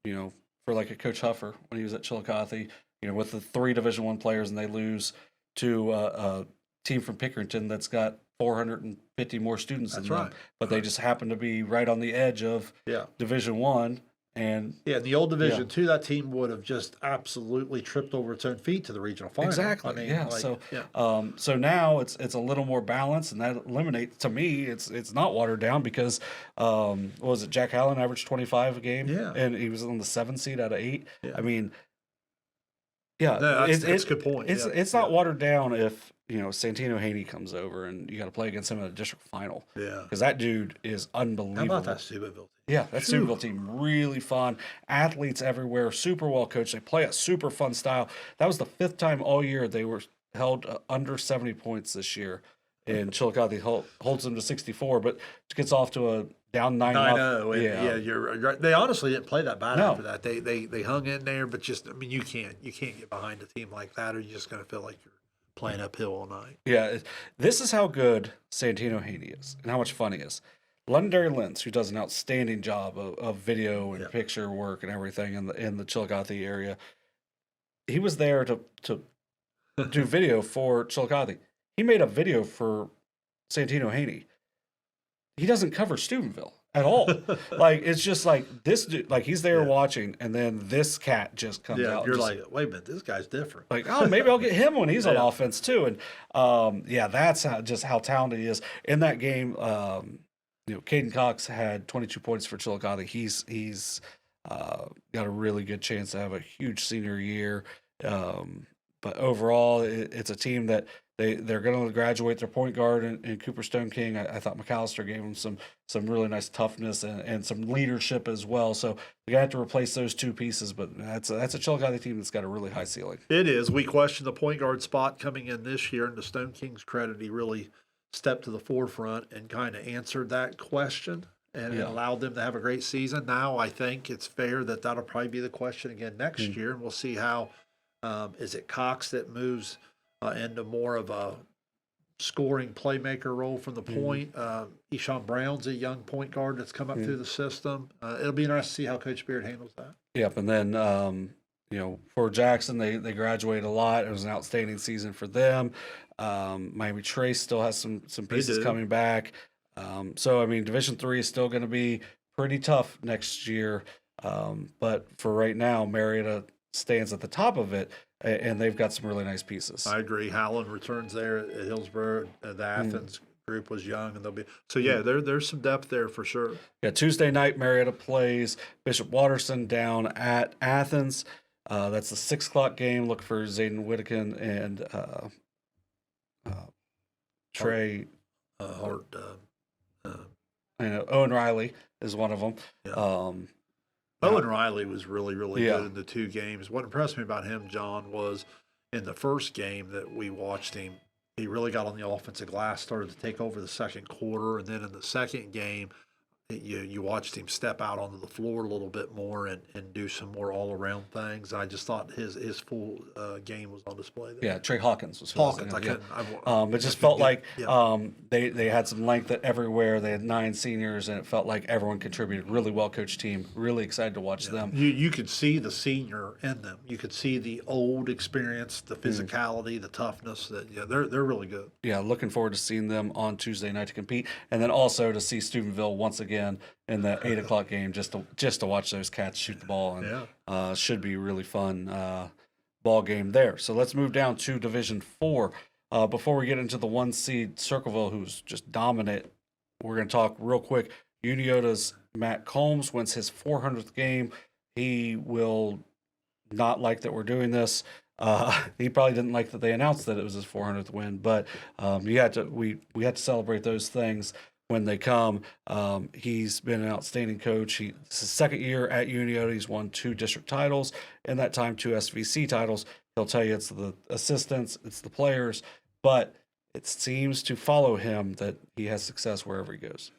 you know, for like a Coach Huffer when he was at Chillicothe, you know, with the 3 Division I players, and they lose to a team from Piketon that's got 450 more students than them, but they just happen to be right on the edge of Division I. And in the old Division II, that team would have just absolutely tripped over its own feet to the regional final. Exactly. I mean, so now it's a little more balanced, and that eliminates, to me, it's not watered down because what was it? Jack Allen averaged 25 a game, and he was on the 7th seed out of 8. Yeah. I mean, that's a good point. It's not watered down if, you know, Santino Haney comes over and you got to play against him in a district final. Yeah. Because that dude is unbelievable. How about that Steubenville team? Yeah, that Steubenville team, really fun. Athletes everywhere, super well coached. They play a super fun style. That was the 5th time all year they were held under 70 points this year. And Chillicothe holds them to 64, but gets off to a down 9-0. Yeah, you're right. They honestly didn't play that bad after that. They hung in there, but just, I mean, you can't get behind a team like that, or you're just going to feel like you're playing uphill all night. Yeah, this is how good Santino Haney is and how much fun he is. Londonderry Lentz, who does an outstanding job of video and picture work and everything in the Chillicothe area, he was there to do video for Chillicothe. He made a video for Santino Haney. He doesn't cover Steubenville at all. Like, it's just like this dude, like he's there watching, and then this cat just comes out. You're like, wait a minute, this guy's different. Like, oh, maybe I'll get him when he's on offense too. And that's how talented he is. In that game, you know, Caden Cox had 22 points for Chillicothe. He's got a really good chance to have a huge senior year. But overall, it's a team that they're going to graduate their point guard in Cooper Stone King. I thought McAllister gave them some really nice toughness and some leadership as well. So they're going to have to replace those 2 pieces, but that's a Chillicothe team that's got a really high ceiling. It is. We questioned the point guard spot coming in this year, and to Stone King's credit, he really stepped to the forefront and kind of answered that question and allowed them to have a great season. Now I think it's fair that'll probably be the question again next year, and we'll see how is it Cox that moves into more of a scoring playmaker role from the point. Eshawn Brown's a young point guard that's come up through the system. It'll be interesting to see how Coach Beard handles that. Yep, and then you know, for Jackson, they graduated a lot. It was an outstanding season for them. Miami Trace still has some pieces coming back. So I mean, Division III is still going to be pretty tough next year. But for right now, Marietta stands at the top of it, and they've got some really nice pieces. I agree. Howland returns there at Hillsborough. The Athens group was young, and they'll be there's some depth there for sure. Yeah, Tuesday night, Marietta plays Bishop Watterson down at Athens. That's the 6:00 game. Look for Zayden Whittakin and Trey Hart. Owen Riley is one of them. Yeah. Owen Riley was really, really good in the 2 games. What impressed me about him, John, was in the first game that we watched him, he really got on the offensive glass, started to take over the second quarter, and then in the second game, you watched him step out onto the floor a little bit more and do some more all-around things. I just thought his full game was on display there. Yeah, Trey Hawkins was Hawkins. It just felt like they had some length everywhere. They had 9 seniors, and it felt like everyone contributed. Really well-coached team. Really excited to watch them. You could see the senior in them. You could see the old experience, the physicality, the toughness. They're really good. Yeah, looking forward to seeing them on Tuesday night to compete, and then also to see Steubenville once again again in the 8 o'clock game just to watch those cats shoot the ball, and should be a really fun ball game there. So let's move down to Division 4. Before we get into the 1 seed Circleville, who's just dominant, we're going to talk real quick. Unioto's Matt Combs wins his 400th game. He will not like that we're doing this. He probably didn't like that they announced that it was his 400th win, but we had to celebrate those things when they come. He's been an outstanding coach. It's his second year at Unioto. He's won 2 district titles, and that time 2 SVC titles. He'll tell you it's the assistants, it's the players, but it seems to follow him that he has success wherever he goes.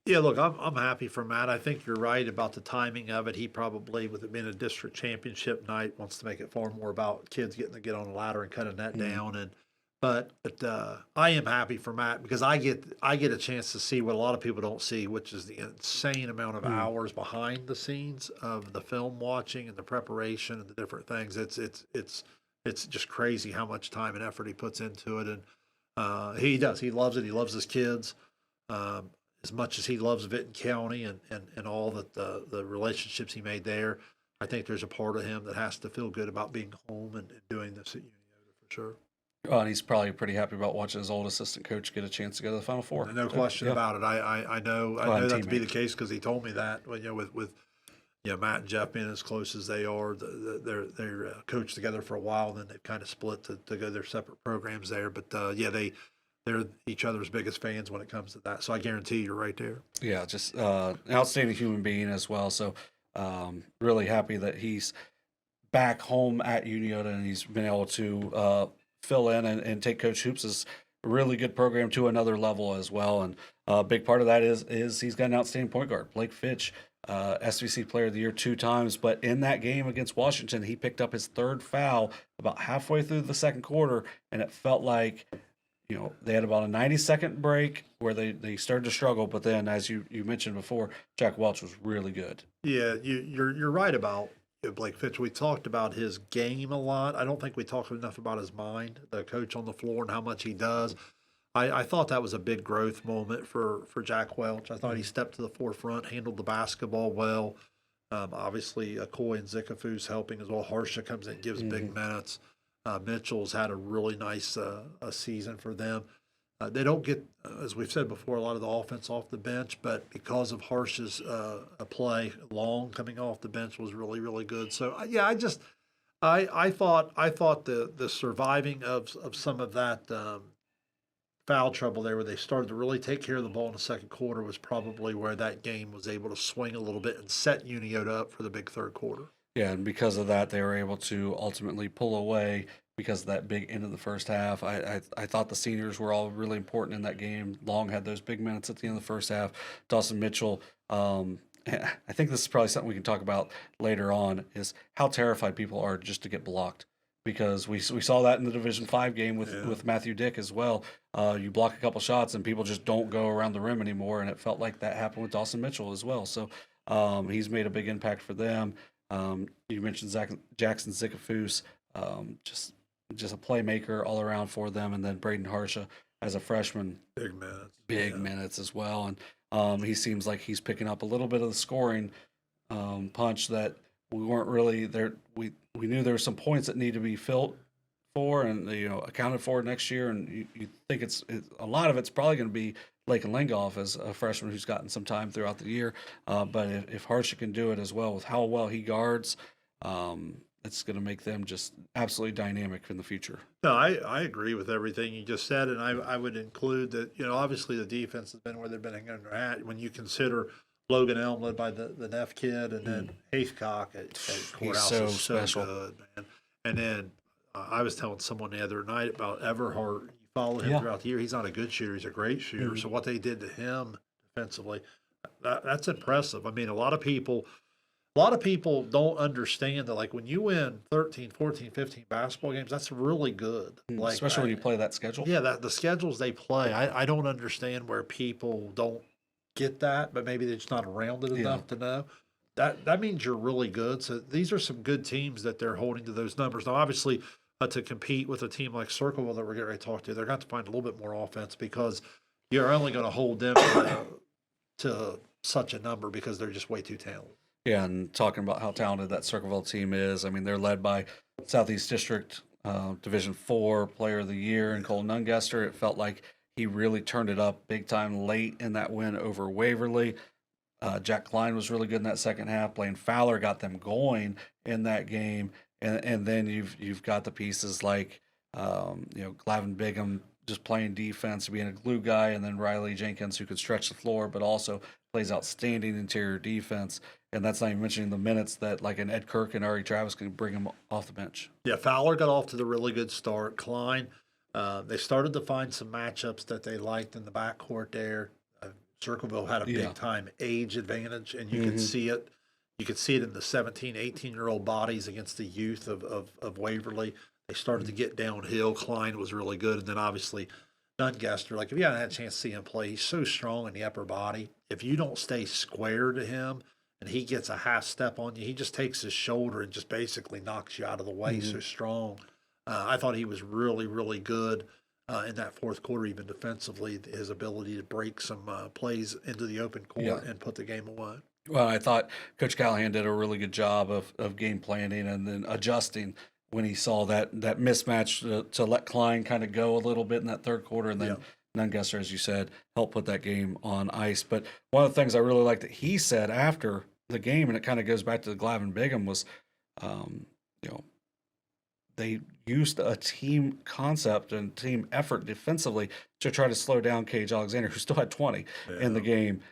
Yeah, look, I'm happy for Matt. I think you're right about the timing of it. He probably, with it being a district championship night, wants to make it far more about kids getting to get on the ladder and cutting that down. But I am happy for Matt because I get a chance to see what a lot of people don't see, which is the insane amount of hours behind the scenes of the film watching and the preparation and the different things. It's just crazy how much time and effort he puts into it, and he does. He loves it. He loves his kids. As much as he loves Vinton County and all that the relationships he made there, I think there's a part of him that has to feel good about being home and doing this at Unioto for sure. And he's probably pretty happy about watching his old assistant coach get a chance to go to the Final Four. No question about it. I know that to be the case because he told me that with Matt and Jeff being as close as they are, they're coached together for a while, and then they've kind of split to go their separate programs there. But they're each other's biggest fans when it comes to that. So I guarantee you're right there. Yeah, just an outstanding human being as well. So really happy that he's back home at Unioto and he's been able to fill in and take Coach Hoops' really good program to another level as well. And a big part of that is he's got an outstanding point guard, Blake Fitch, SVC Player of the Year 2 times. But in that game against Washington, he picked up his 3rd foul about halfway through the second quarter, and it felt like they had about a 90-second break where they started to struggle, but then, as you mentioned before, Jack Welch was really good. Yeah, you're right about Blake Fitch. We talked about his game a lot. I don't think we talked enough about his mind, the coach on the floor, and how much he does. I thought that was a big growth moment for Jack Welch. I thought he stepped to the forefront, handled the basketball well. Obviously, Coy and Zikafus helping as well. Harsha comes in, gives big minutes. Mitchell's had a really nice a season for them. They don't get, as we've said before, a lot of the offense off the bench, but because of Harsha's play, Long coming off the bench was really, really good. So I thought the surviving of some of that foul trouble there, where they started to really take care of the ball in the second quarter, was probably where that game was able to swing a little bit and set Unioto up for the big third quarter. Yeah, and because of that, they were able to ultimately pull away because of that big end of the first half. I thought the seniors were all really important in that game. Long had those big minutes at the end of the first half. Dawson Mitchell, I think this is probably something we can talk about later on, is how terrified people are just to get blocked. Because we saw that in the Division 5 game with Matthew Dick as well. You block a couple shots and people just don't go around the rim anymore, and it felt like that happened with Dawson Mitchell as well. So he's made a big impact for them. You mentioned Jackson Zikafus, just a playmaker all around for them, and then Braden Harsha as a freshman, big minutes as well. And he seems like he's picking up a little bit of the scoring punch that we weren't really there. We knew there were some points that need to be filled for and accounted for next year, and you think it's a lot of it's probably going to be Lakin Lingoff as a freshman who's gotten some time throughout the year. But if Harsha can do it as well with how well he guards, it's going to make them just absolutely dynamic in the future. No, I agree with everything you just said, and I would include that, obviously the defense has been where they've been hanging their hat. When you consider Logan Elm led by the Neff kid, and then Haithcock at Courthouse is so special. Good, man. And then I was telling someone the other night about Everhart. You follow him throughout the year. He's not a good shooter. He's a great shooter. So what they did to him defensively, that's impressive. I mean, a lot of people don't understand that, like, when you win 13, 14, 15 basketball games, that's really good. Like, especially when you play that schedule. Yeah, the schedules they play. I don't understand where people don't get that, but maybe they're just not around it enough to know. That means you're really good. So these are some good teams that they're holding to those numbers. Now, obviously, to compete with a team like Circleville that we're getting ready to talk to, they're going to have to find a little bit more offense because you're only going to hold them to such a number because they're just way too talented. Yeah, and talking about how talented that Circleville team is, I mean, they're led by Southeast District Division 4 Player of the Year and Cole Nungester. It felt like he really turned it up big time late in that win over Waverly. Jack Klein was really good in that second half. Blaine Fowler got them going in that game, and then you've got the pieces like Glavin Bigham just playing defense, being a glue guy, and then Riley Jenkins who could stretch the floor, but also plays outstanding interior defense. And that's not even mentioning the minutes that like an Ed Kirk and Ari Travis can bring him off the bench. Yeah, Fowler got off to the really good start. Klein, they started to find some matchups that they liked in the backcourt there. Circleville had a big time age advantage, and you could see it. You could see it in the 17, 18-year-old bodies against the youth of Waverly. They started to get downhill. Klein was really good. And then obviously Nungester, like if you haven't had a chance to see him play, he's so strong in the upper body. If you don't stay square to him and he gets a half step on you, he just takes his shoulder and just basically knocks you out of the way. He's so strong. I thought he was really, really good in that fourth quarter, even defensively, his ability to break some plays into the open court and put the game away. Well, I thought Coach Callahan did a really good job of game planning and then adjusting when he saw that mismatch to let Klein kind of go a little bit in that third quarter, and then Nungester, as you said, helped put that game on ice. But one of the things I really liked that he said after the game, and it kind of goes back to the Glavin Bigham, was, they used a team concept and team effort defensively to try to slow down Cage Alexander, who still had 20 in the game,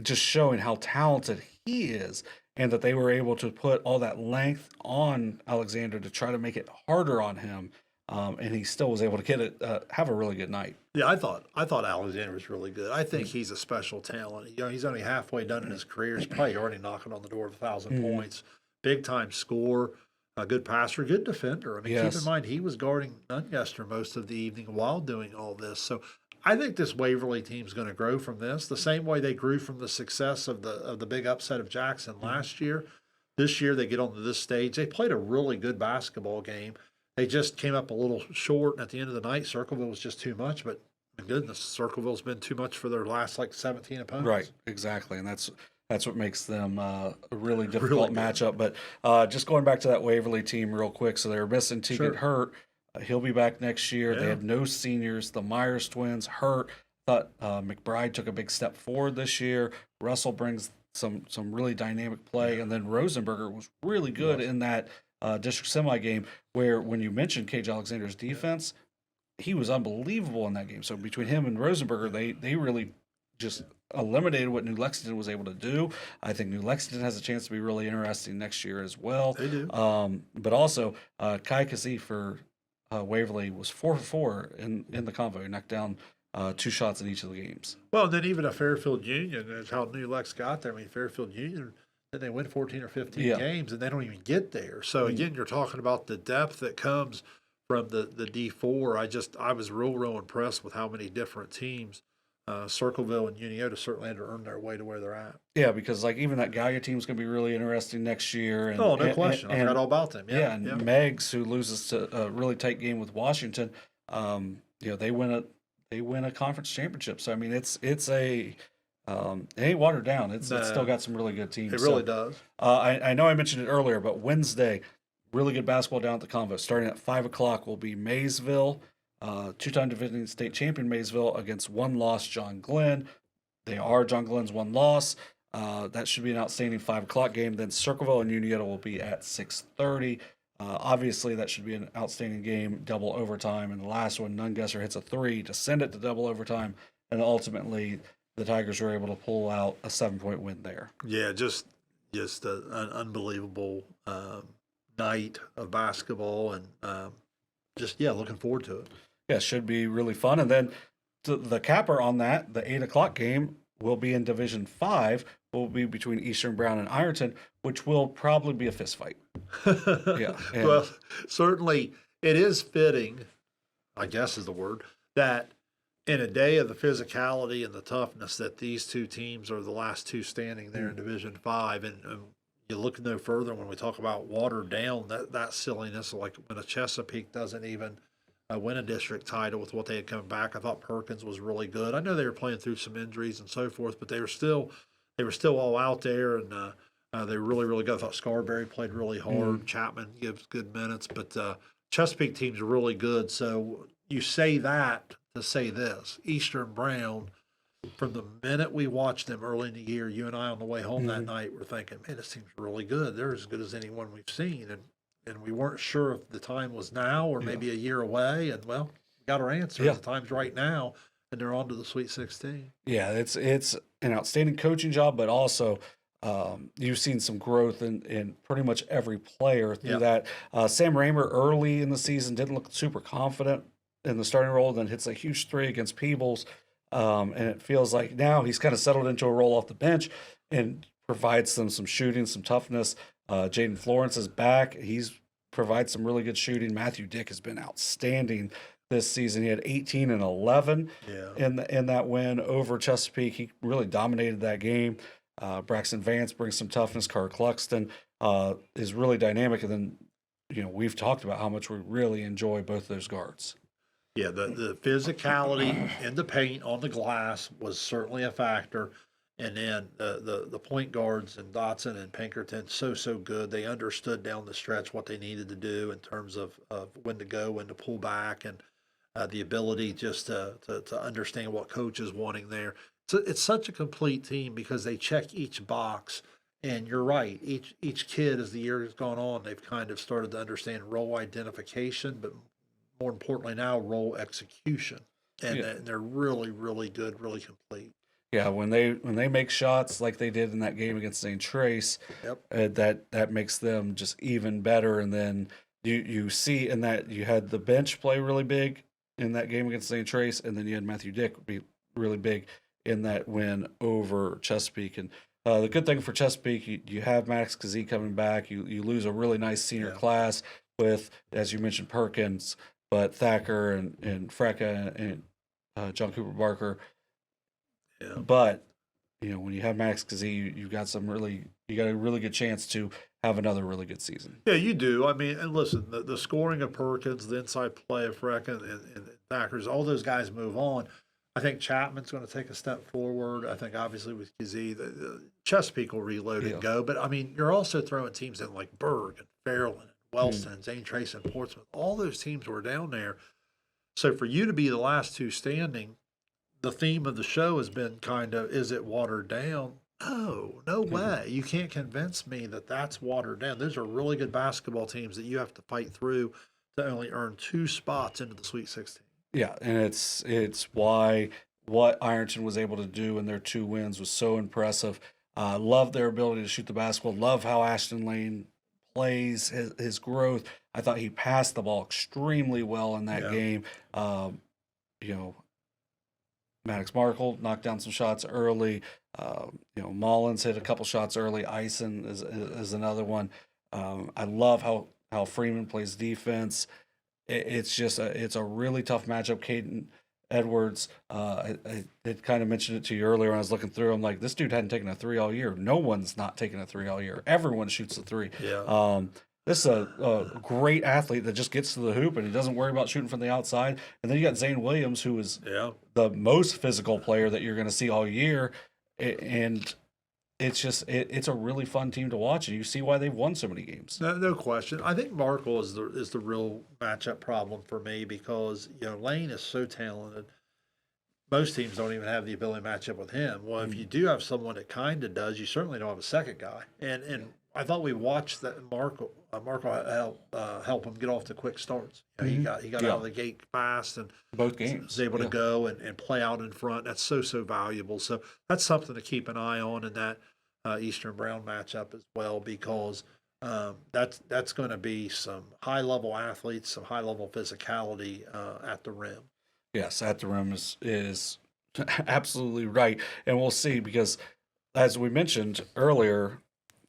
just showing how talented he is. And that they were able to put all that length on Alexander to try to make it harder on him, and he still was able to get it, have a really good night. Yeah, I thought Alexander was really good. I think he's a special talent. He's only halfway done in his career. He's probably already knocking on the door of 1,000 points. Big time scorer, a good passer, good defender. I mean, keep in mind he was guarding Nungester most of the evening while doing all this. So I think this Waverly team's going to grow from this the same way they grew from the success of the big upset of Jackson last year. This year they get onto this stage. They played a really good basketball game. They just came up a little short, and at the end of the night, Circleville was just too much. But my goodness, Circleville's been too much for their last 17 opponents. Right, exactly, and that's what makes them a really difficult matchup. But just going back to that Waverly team real quick, so they were missing Tegan Hurt. He'll be back next year. They have no seniors. The Myers twins hurt. Thought McBride took a big step forward this year. Russell brings some really dynamic play, and then Rosenberger was really good in that district semi game. Where when you mentioned Cage Alexander's defense, he was unbelievable in that game. So between him and Rosenberger, they really just eliminated what New Lexington was able to do. I think New Lexington has a chance to be really interesting next year as well. They do. But also Keke for Waverly was 4 for 4 in the convo. He knocked down 2 shots in each of the games. Well, and then even a Fairfield Union is how New Lex got there. I mean, Fairfield Union, then they win 14 or 15 games, and they don't even get there. So, again, you're talking about the depth that comes from the D4. I was real impressed with how many different teams Circleville and Unioto certainly had to earn their way to where they're at. Yeah, because even that Gallia team is going to be really interesting next year. And, no question. I forgot all about them. And Megs, who loses to a really tight game with Washington, they win a conference championship. So I mean, it's a it ain't watered down. It's still got some really good teams. It really does. I know I mentioned it earlier, but Wednesday, really good basketball down at the Convo. Starting at 5:00 will be Maysville. 2-time defending state champion Maysville against one-loss John Glenn. They are John Glenn's one loss. That should be an outstanding 5:00 game. Then Circleville and Unioto will be at 6:30. Obviously, that should be an outstanding game, double overtime. And the last one, Nungester hits a 3 to send it to double overtime. And ultimately, the Tigers were able to pull out a 7-point win there. Yeah, just an unbelievable night of basketball, and looking forward to it. Yeah, should be really fun. And then the capper on that, the 8:00 game, will be in Division 5, will be between Eastern Brown and Ironton, which will probably be a fist fight. Well, certainly it is fitting, I guess is the word, that in a day of the physicality and the toughness that these two teams are the last two standing there in Division 5. And you look no further when we talk about watered down, that silliness, like when a Chesapeake doesn't even win a district title with what they had coming back. I thought Perkins was really good. I know they were playing through some injuries and so forth, but they were still all out there, and they were really, really good. I thought Scarberry played really hard. Chapman gives good minutes, but Chesapeake team's really good. So you say that to say this: Eastern Brown. From the minute we watched them early in the year, you and I on the way home that night were thinking, man, this team's really good. They're as good as anyone we've seen. And we weren't sure if the time was now or maybe a year away. And, well, we got our answer. The time's right now, and they're on to the Sweet 16. Yeah, it's an outstanding coaching job, but also you've seen some growth in pretty much every player through that. Sam Raymer early in the season didn't look super confident in the starting role, then hits a huge three against Peebles. And it feels like now he's kind of settled into a role off the bench and provides them some shooting, some toughness. Jaden Florence is back. He's provides some really good shooting. Matthew Dick has been outstanding this season. He had 18 and 11 in that win over Chesapeake. He really dominated that game. Braxton Vance brings some toughness. Carter Cluxton is really dynamic. And then, we've talked about how much we really enjoy both those guards. Yeah, the physicality in the paint on the glass was certainly a factor. And then the point guards and Dotson and Pinkerton, so good. They understood down the stretch what they needed to do in terms of when to go, when to pull back, and the ability just to understand what coach is wanting there. So it's such a complete team because they check each box. And you're right. Each kid, as the year has gone on, they've kind of started to understand role identification, but more importantly now, role execution. And they're really, really good, really complete. Yeah, when they make shots like they did in that game against St. Trace, that makes them just even better. And then you see in that you had the bench play really big in that game against St. Trace, and then you had Matthew Dick be really big in that win over Chesapeake. And the good thing for Chesapeake, you have Max Kazee coming back. You lose a really nice senior class with, as you mentioned, Perkins, but Thacker and Frecka and John Cooper Barker. Yeah. But when you have Max Kazee, you got a really good chance to have another really good season. Yeah, you do. I mean, and listen, the scoring of Perkins, the inside play of Frecka and Thacker's, all those guys move on. I think Chapman's going to take a step forward. I think obviously with Kazee, the Chesapeake will reload and go. But I mean, you're also throwing teams in like Berg and Fairland and Wellston and St. Trace and Portsmouth. All those teams were down there. So for you to be the last two standing, the theme of the show has been kind of, is it watered down? No way. You can't convince me that that's watered down. Those are really good basketball teams that you have to fight through to only earn 2 spots into the Sweet 16. Yeah, and it's why what Ironton was able to do in their 2 wins was so impressive. Love their ability to shoot the basketball. Love how Ashton Lane plays, his growth. I thought he passed the ball extremely well in that game. Maddox Markle knocked down some shots early. Mullins hit a couple shots early. Eisen is another one. I love how Freeman plays defense. It's a really tough matchup. Caden Edwards, I kind of mentioned it to you earlier when I was looking through. I'm like, this dude hadn't taken a 3 all year. No one's not taking a 3 all year. Everyone shoots a 3. Yeah. This is a great athlete that just gets to the hoop and he doesn't worry about shooting from the outside. And then you got Zane Williams, who is the most physical player that you're going to see all year. And it's a really fun team to watch, and you see why they've won so many games. No question. I think Markle is the real matchup problem for me because Lane is so talented. Most teams don't even have the ability to match up with him. Well, if you do have someone that kind of does, you certainly don't have a second guy. And I thought we watched that Markle help him get off the quick starts. He got out of the gate fast and both games was able to go and play out in front. That's so valuable. So that's something to keep an eye on in that Eastern Brown matchup as well, because that's going to be some high level athletes, some high level physicality at the rim. Yes, at the rim is absolutely right, and we'll see because as we mentioned earlier.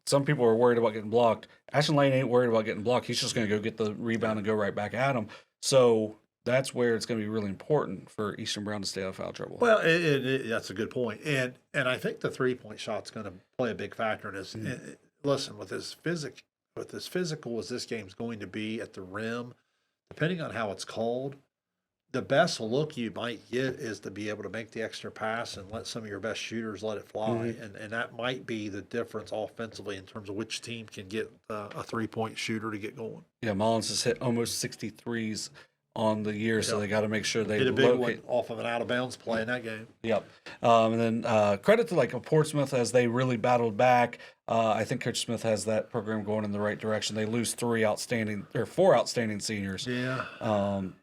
Some people are worried about getting blocked. Ashton Lane ain't worried about getting blocked. He's just going to go get the rebound and go right back at him. So that's where it's going to be really important for Eastern Brown to stay out of foul trouble. Well, that's a good point. And I think the 3-point shot's going to play a big factor in this. And listen, with as physical as this game's going to be at the rim, depending on how it's called, the best look you might get is to be able to make the extra pass and let some of your best shooters let it fly. And that might be the difference offensively in terms of which team can get a 3-point shooter to get going. Yeah, Mullins has hit almost 63s on the year, so they got to make sure they Hit a big locate. one off of an out-of-bounds play in that game. Yep. And then credit to like a Portsmouth as they really battled back. I think Coach Smith has that program going in the right direction. They lose four outstanding seniors. Yeah.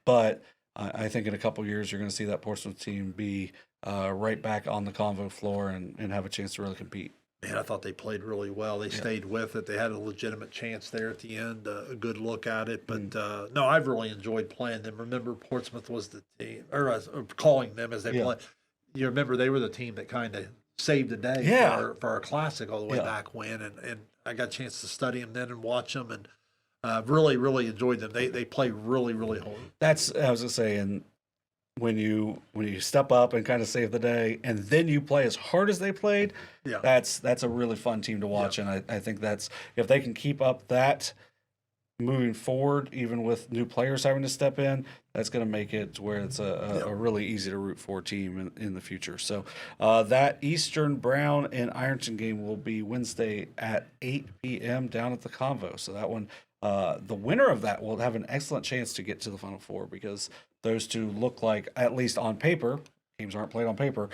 But I think in a couple years you're going to see that Portsmouth team be right back on the convo floor and have a chance to really compete. Man, I thought they played really well. They stayed with it. They had a legitimate chance there at the end, a good look at it. But no, I've really enjoyed playing them. Remember, Portsmouth was the team, or calling them as they play. You remember they were the team that kind of saved the day for our classic all the way back when. And I got a chance to study them then and watch them, and really, really enjoyed them. They play really, really hard. That's I was gonna say, and when you step up and kind of save the day, and then you play as hard as they played, that's a really fun team to watch. And I think that's, if they can keep up that moving forward, even with new players having to step in, that's going to make it to where it's a really easy to root for team in the future. So that Eastern Brown and Ironton game will be Wednesday at 8 p.m. down at the Convo. So that one, the winner of that will have an excellent chance to get to the Final Four, because those two look like, at least on paper, games aren't played on paper,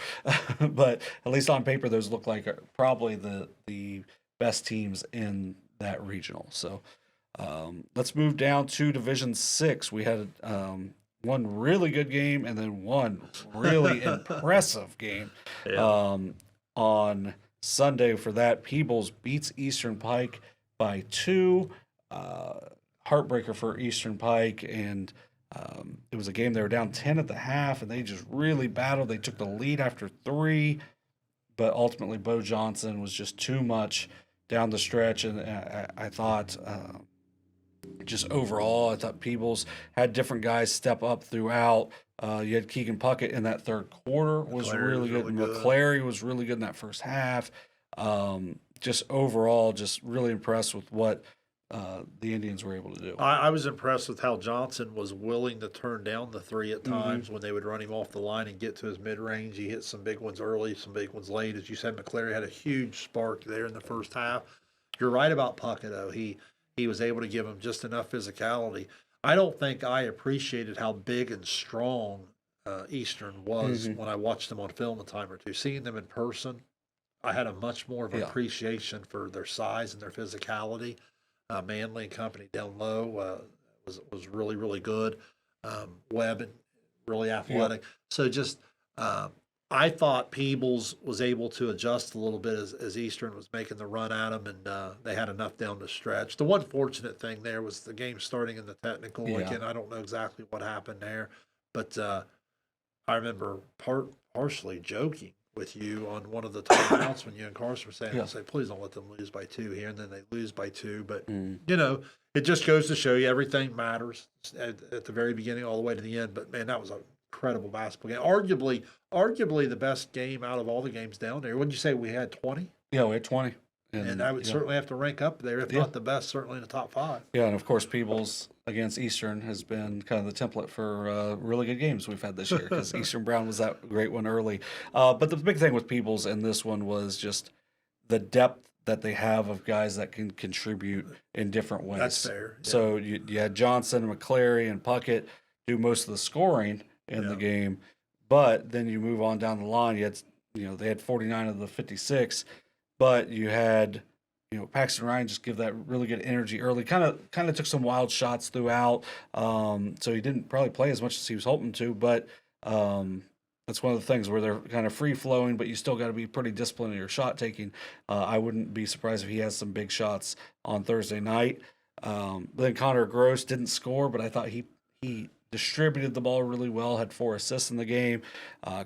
but at least on paper, those look like probably the best teams in that regional. So let's move down to Division 6. We had one really good game and then one really impressive game on Sunday for that. Peebles beats Eastern Pike by 2. Heartbreaker for Eastern Pike, and it was a game they were down 10 at the half, and they just really battled. They took the lead after 3, but ultimately Bo Johnson was just too much down the stretch, and I thought just overall, I thought Peebles had different guys step up throughout. You had Keke Puckett in that third quarter was really good. McClary was really good in that first half. Just overall, just really impressed with what the Indians were able to do. I was impressed with how Johnson was willing to turn down the 3 at times when they would run him off the line and get to his mid-range. He hit some big ones early, some big ones late. As you said, McClary had a huge spark there in the first half. You're right about Puckett, though. He was able to give him just enough physicality. I don't think I appreciated how big and strong Eastern was when I watched them on film a time or two. Seeing them in person, I had a much more of an appreciation for their size and their physicality. Manley and company down low was really, really good. Webb, really athletic. So just I thought Peebles was able to adjust a little bit as Eastern was making the run at them, and they had enough down the stretch. The one fortunate thing there was the game starting in the technical. Again, I don't know exactly what happened there, but I remember partially joking with you on one of the timeouts when you and Carson were saying, say, please don't let them lose by 2 here, and then they lose by 2. But, you know, it just goes to show you everything matters at the very beginning all the way to the end. But, man, that was an incredible basketball game. Arguably the best game out of all the games down there. What'd you say, we had 20? Yeah, we had 20. And I would certainly have to rank up there, if not the best, certainly in the top 5. Yeah, and of course, Peebles against Eastern has been kind of the template for really good games we've had this year, because Eastern Brown was that great one early. But the big thing with Peebles in this one was just the depth that they have of guys that can contribute in different ways. That's fair. Yeah. So you had Johnson, McClary, and Puckett do most of the scoring in the game, but then you move on down the line. They had 49 of the 56. But you had, Paxton Ryan just give that really good energy early. Kind of took some wild shots throughout. So he didn't probably play as much as he was hoping to. But that's one of the things where they're kind of free flowing, but you still got to be pretty disciplined in your shot taking. I wouldn't be surprised if he has some big shots on Thursday night. Then Connor Gross didn't score, but I thought he distributed the ball really well, had 4 assists in the game.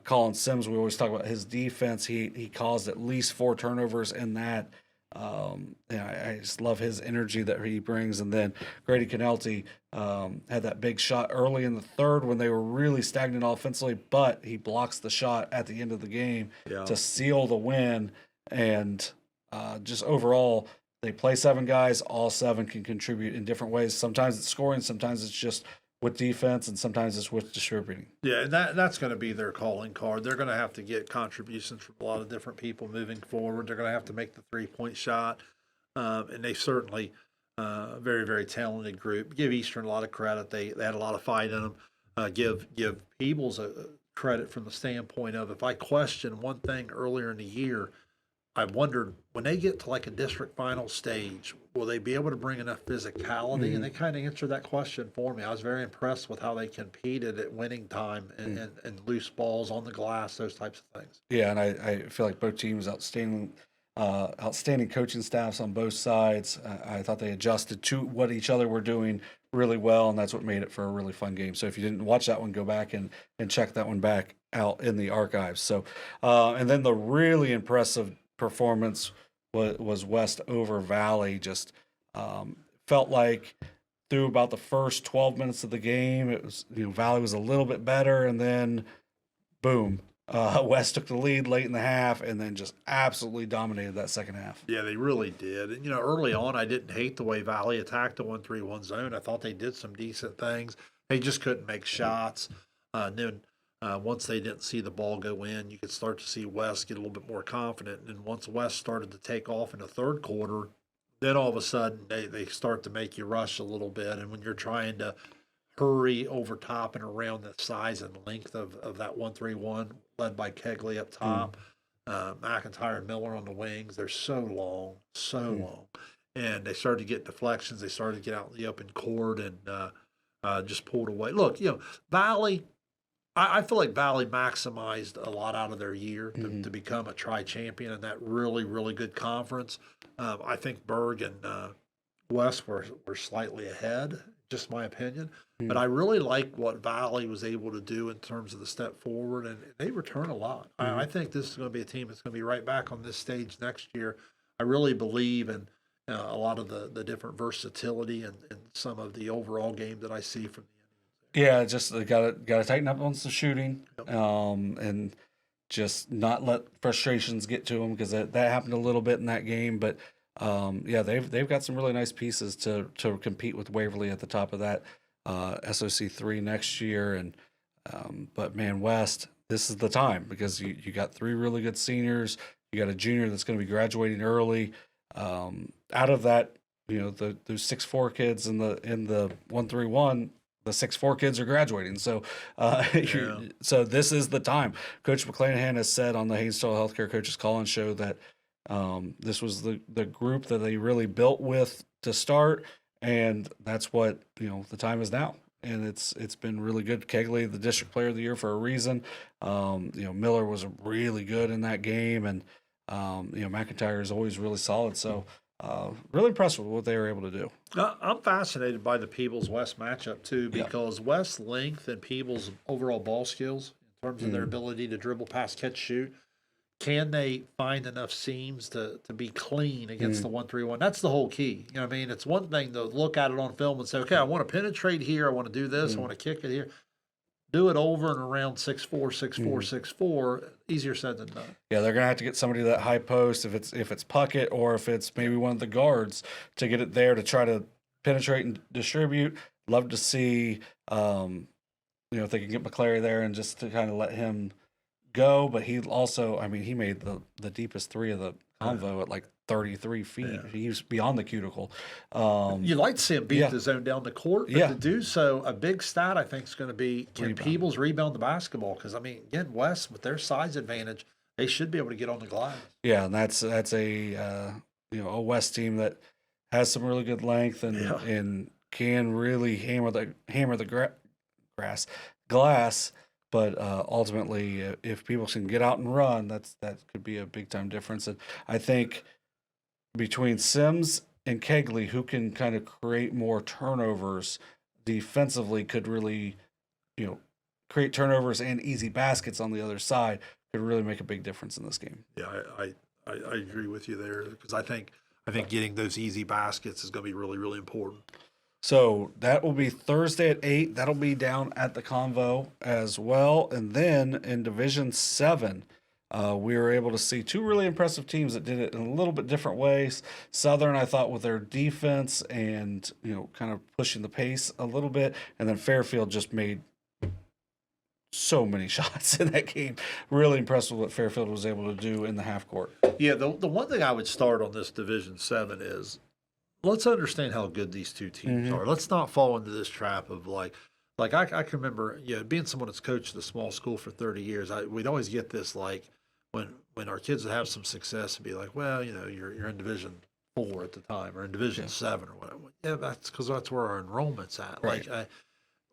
Colin Sims, we always talk about his defense. He caused at least 4 turnovers in that. I just love his energy that he brings. And then Grady Canelty had that big shot early in the third when they were really stagnant offensively, but he blocks the shot at the end of the game to seal the win. And just overall, they play 7 guys. All 7 can contribute in different ways. Sometimes it's scoring, sometimes it's just with defense, and sometimes it's with distributing. Yeah, and that's going to be their calling card. They're going to have to get contributions from a lot of different people moving forward. They're going to have to make the 3-point shot, and they certainly very, very talented group. Give Eastern a lot of credit. They had a lot of fight in them. Give Peebles a credit from the standpoint of, if I question one thing earlier in the year, I wondered, when they get to like a district final stage, will they be able to bring enough physicality? And they kind of answered that question for me. I was very impressed with how they competed at winning time and loose balls on the glass, those types of things. Yeah, and I feel like both teams outstanding coaching staffs on both sides. I thought they adjusted to what each other were doing really well, and that's what made it for a really fun game. So if you didn't watch that one, go back and check that one back out in the archives. So and then the really impressive performance was West over Valley. Just felt like through about the first 12 minutes of the game, it was, Valley was a little bit better, and then boom, West took the lead late in the half and then just absolutely dominated that second half. Yeah, they really did. And, early on, I didn't hate the way Valley attacked the 1-3-1 zone. I thought they did some decent things. They just couldn't make shots. And then once they didn't see the ball go in, you could start to see West get a little bit more confident. And once West started to take off in the third quarter, then all of a sudden they start to make you rush a little bit. And when you're trying to hurry over top and around the size and length of that 1-3-1, led by Keke up top, McIntyre and Miller on the wings, they're so long. And they started to get deflections. They started to get out in the open court and just pulled away. Look, Valley, I feel like Valley maximized a lot out of their year to become a tri-champion in that really, really good conference. I think Berg and West were slightly ahead, just my opinion. But I really like what Valley was able to do in terms of the step forward, and they return a lot. I think this is going to be a team that's going to be right back on this stage next year. I really believe in a lot of the different versatility and some of the overall game that I see from the Yeah, just got to tighten up on some shooting, and just not let frustrations get to them, because that happened a little bit in that game. But yeah, they've got some really nice pieces to compete with Waverly at the top of that SOC 3 next year. And but man, West, this is the time, because you got 3 really good seniors. You got a junior that's going to be graduating early. Out of that, those 6'4" kids in the 1-3-1. The 6'4" kids are graduating, so so this is the time. Coach McClanahan has said on the Haynesville Healthcare Coaches Call-In show that this was the group that they really built with to start, and that's what the time is now. And it's been really good. Keke, the district player of the year for a reason. Miller was really good in that game, and McIntyre is always really solid. So. Really impressed with what they were able to do. I'm fascinated by the Peebles-West matchup, too, because West's length and Peebles' overall ball skills, in terms of their ability to dribble, pass, catch, shoot, can they find enough seams to be clean against the 1-3-1? That's the whole key. It's one thing to look at it on film and say, okay, I want to penetrate here, I want to do this, I want to kick it here. Do it over and around 6'4", 6'4", 6'4", easier said than done. Yeah, they're gonna have to get somebody to that high post, if it's Puckett or if it's maybe one of the guards, to get it there to try to penetrate and distribute. Love to see if they can get McClary there and just to kind of let him go. But he also, he made the deepest 3 of the convo at like 33 feet. Yeah. He was beyond the cuticle. You'd like to see him beat the zone down the court, but to do so, a big stat I think is going to be, can Peebles rebound the basketball? Because again, West with their size advantage, they should be able to get on the glass. Yeah, and that's a West team that has some really good length and can really hammer the glass. But ultimately, if people can get out and run, that could be a big time difference. And I think between Sims and Keke, who can kind of create more turnovers defensively, could really, create turnovers and easy baskets on the other side, could really make a big difference in this game. Yeah, I agree with you there, because I think getting those easy baskets is going to be really, really important. So that will be Thursday at 8. That'll be down at the Convo as well. And then in Division 7, We were able to see two really impressive teams that did it in a little bit different ways. Southern, I thought, with their defense and, kind of pushing the pace a little bit, and then Fairfield just made so many shots in that game. Really impressed with what Fairfield was able to do in the half court. Yeah, the one thing I would start on this Division 7 is let's understand how good these two teams are. Let's not fall into this trap of like I can remember, being someone that's coached at a small school for 30 years, we'd always get this like when our kids would have some success and be like, well, you're in Division 4 at the time or in Division 7 or whatever. Yeah, that's because that's where our enrollment's at. Right.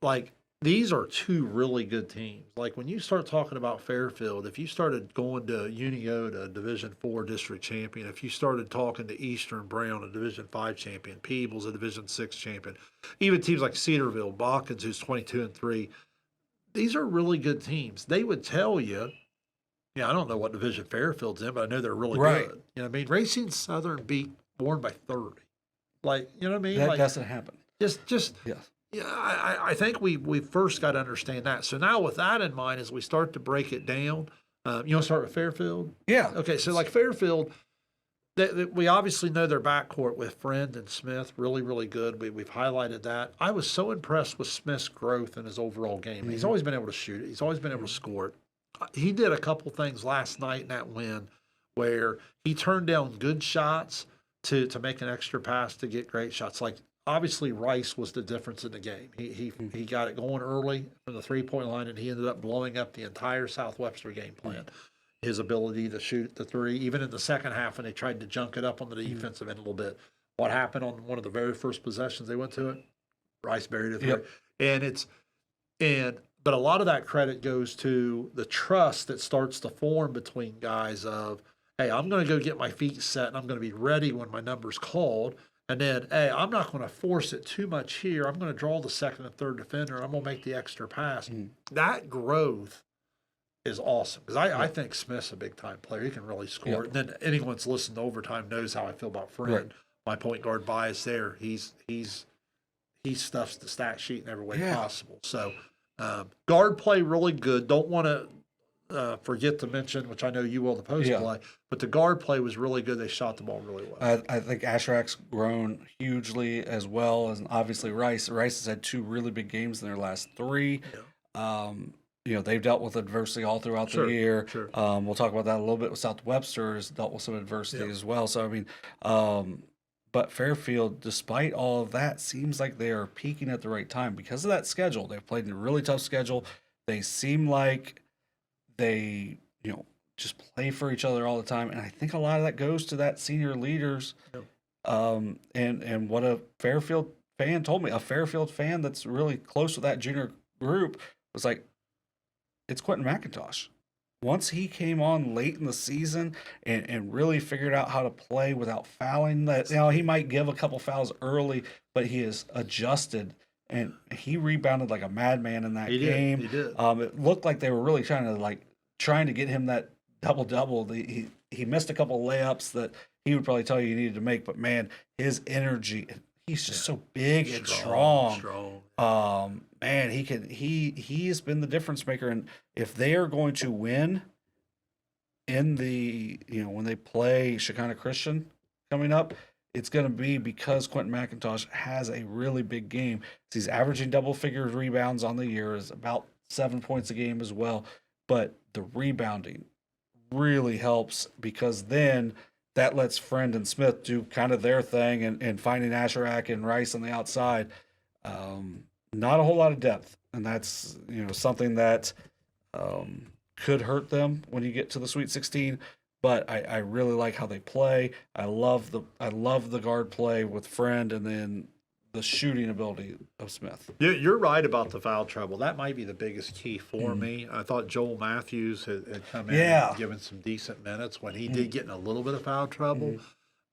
Like these are two really good teams. Like when you start talking about Fairfield, if you started going to Unioto, a Division 4 district champion, if you started talking to Eastern Brown, a Division 5 champion, Peebles, a Division 6 champion, even teams like Cedarville, Botkins, who's 22-3, these are really good teams. They would tell you, I don't know what division Fairfield's in, but I know they're really good. You know what I mean? Racing Southern beat Warren by 30. Like, you know what I mean? That doesn't happen. Just yes. Yeah, I think we first got to understand that. So now with that in mind, as we start to break it down, you want to start with Fairfield? Yeah. Okay, so like Fairfield, we obviously know their backcourt with Friend and Smith, really, really good. We've highlighted that. I was so impressed with Smith's growth in his overall game. He's always been able to shoot it. He's always been able to score it. He did a couple things last night in that win where he turned down good shots to make an extra pass to get great shots. Like, obviously, Rice was the difference in the game. He got it going early from the three-point line, and he ended up blowing up the entire Southwestern game plan. His ability to shoot the three, even in the second half when they tried to junk it up on the defensive end a little bit. What happened on one of the very first possessions they went to it? Rice buried it. Yep. But a lot of that credit goes to the trust that starts to form between guys of, hey, I'm going to go get my feet set and I'm going to be ready when my number's called. And then, hey, I'm not going to force it too much here. I'm going to draw the second and third defender and I'm going to make the extra pass. That growth is awesome because I think Smith's a big-time player. He can really score. Yep. And then anyone that's listened to overtime knows how I feel about Friend. Right. My point guard bias there. He stuffs the stat sheet in every way possible. So, guard play really good. Don't want to forget to mention, which I know you will, the post play, but the guard play was really good. They shot the ball really well. I think Asherak's grown hugely as well as obviously Rice. Rice has had two really big games in their last three. Yeah. They've dealt with adversity all throughout the year. Sure. We'll talk about that a little bit with South Webster has dealt with some adversity as well. So, I mean, but Fairfield, despite all of that, seems like they are peaking at the right time because of that schedule. They've played in a really tough schedule. They seem like they, just play for each other all the time. And I think a lot of that goes to that senior leaders. Yep. And what a Fairfield fan told me, a Fairfield fan that's really close with that junior group was like, it's Quentin McIntosh. Once he came on late in the season and really figured out how to play without fouling, that he might give a couple fouls early, but he has adjusted and he rebounded like a madman in that game. He did. It looked like they were really trying to get him that double. He missed a couple layups that he would probably tell you needed to make, but man, his energy. He's just so big and strong. Man, he has been the difference maker. And if they are going to win in the, when they play Shekinah Christian coming up, it's going to be because Quentin McIntosh has a really big game. He's averaging double-figure rebounds on the year, is about 7 points a game as well. But the rebounding really helps because then that lets Friend and Smith do kind of their thing and finding Asherak and Rice on the outside. Not a whole lot of depth, and that's something that could hurt them when you get to the Sweet 16. But I really like how they play. I love the guard play with Friend, and then the shooting ability of Smith. You're right about the foul trouble. That might be the biggest key for me. I thought Joel Matthews had come in and given some decent minutes when he did get in a little bit of foul trouble.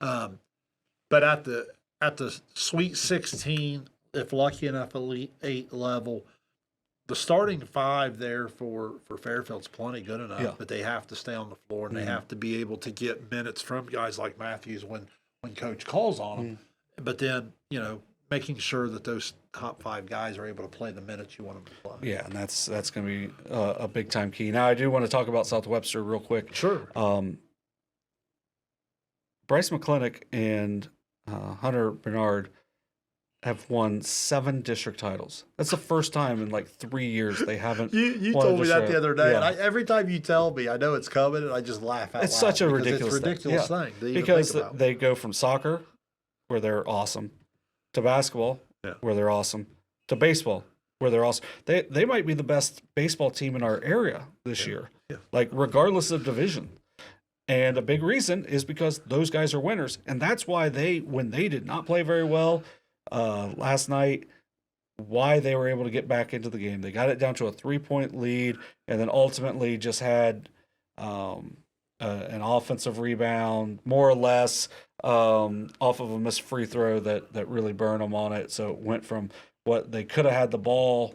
But at the Sweet 16, if lucky enough, Elite 8 level, the starting five there for Fairfield's plenty good enough, but they have to stay on the floor and they have to be able to get minutes from guys like Matthews when coach calls on them. But then, making sure that those top 5 guys are able to play the minutes you want them to play. Yeah, and that's going to be a big time key. Now, I do want to talk about South Webster real quick. Sure. Bryce McClintock and Hunter Bernard have won 7 district titles. That's the first time in like 3 years they haven't. You won a told me that district. the other day, Yeah. and every time you tell me, I know it's coming, and I just laugh out It's loud. such a because ridiculous it's a ridiculous thing. thing to even Because think about. they go from soccer, where they're awesome, to basketball, Yeah. where they're awesome, to baseball, where they're awesome. They might be the best baseball team in our area this year, like regardless of division. And a big reason is because those guys are winners, and that's why when they did not play very well last night, why they were able to get back into the game. They got it down to a 3-point lead, and then ultimately just had an offensive rebound, more or less, off of a missed free throw that really burned them on it. So it went from what they could have had the ball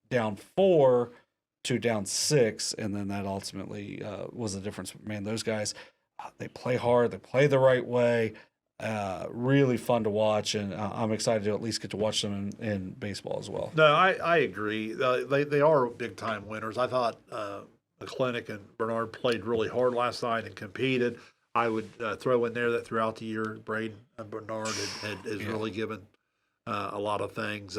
down 4 to down 6, and then that ultimately was the difference. Man, those guys, they play hard, they play the right way. Really fun to watch, and I'm excited to at least get to watch them in baseball as well. No, I agree. They are big time winners. I thought McClintock and Bernard played really hard last night and competed. I would throw in there that throughout the year, Braden and Bernard has really given a lot of things.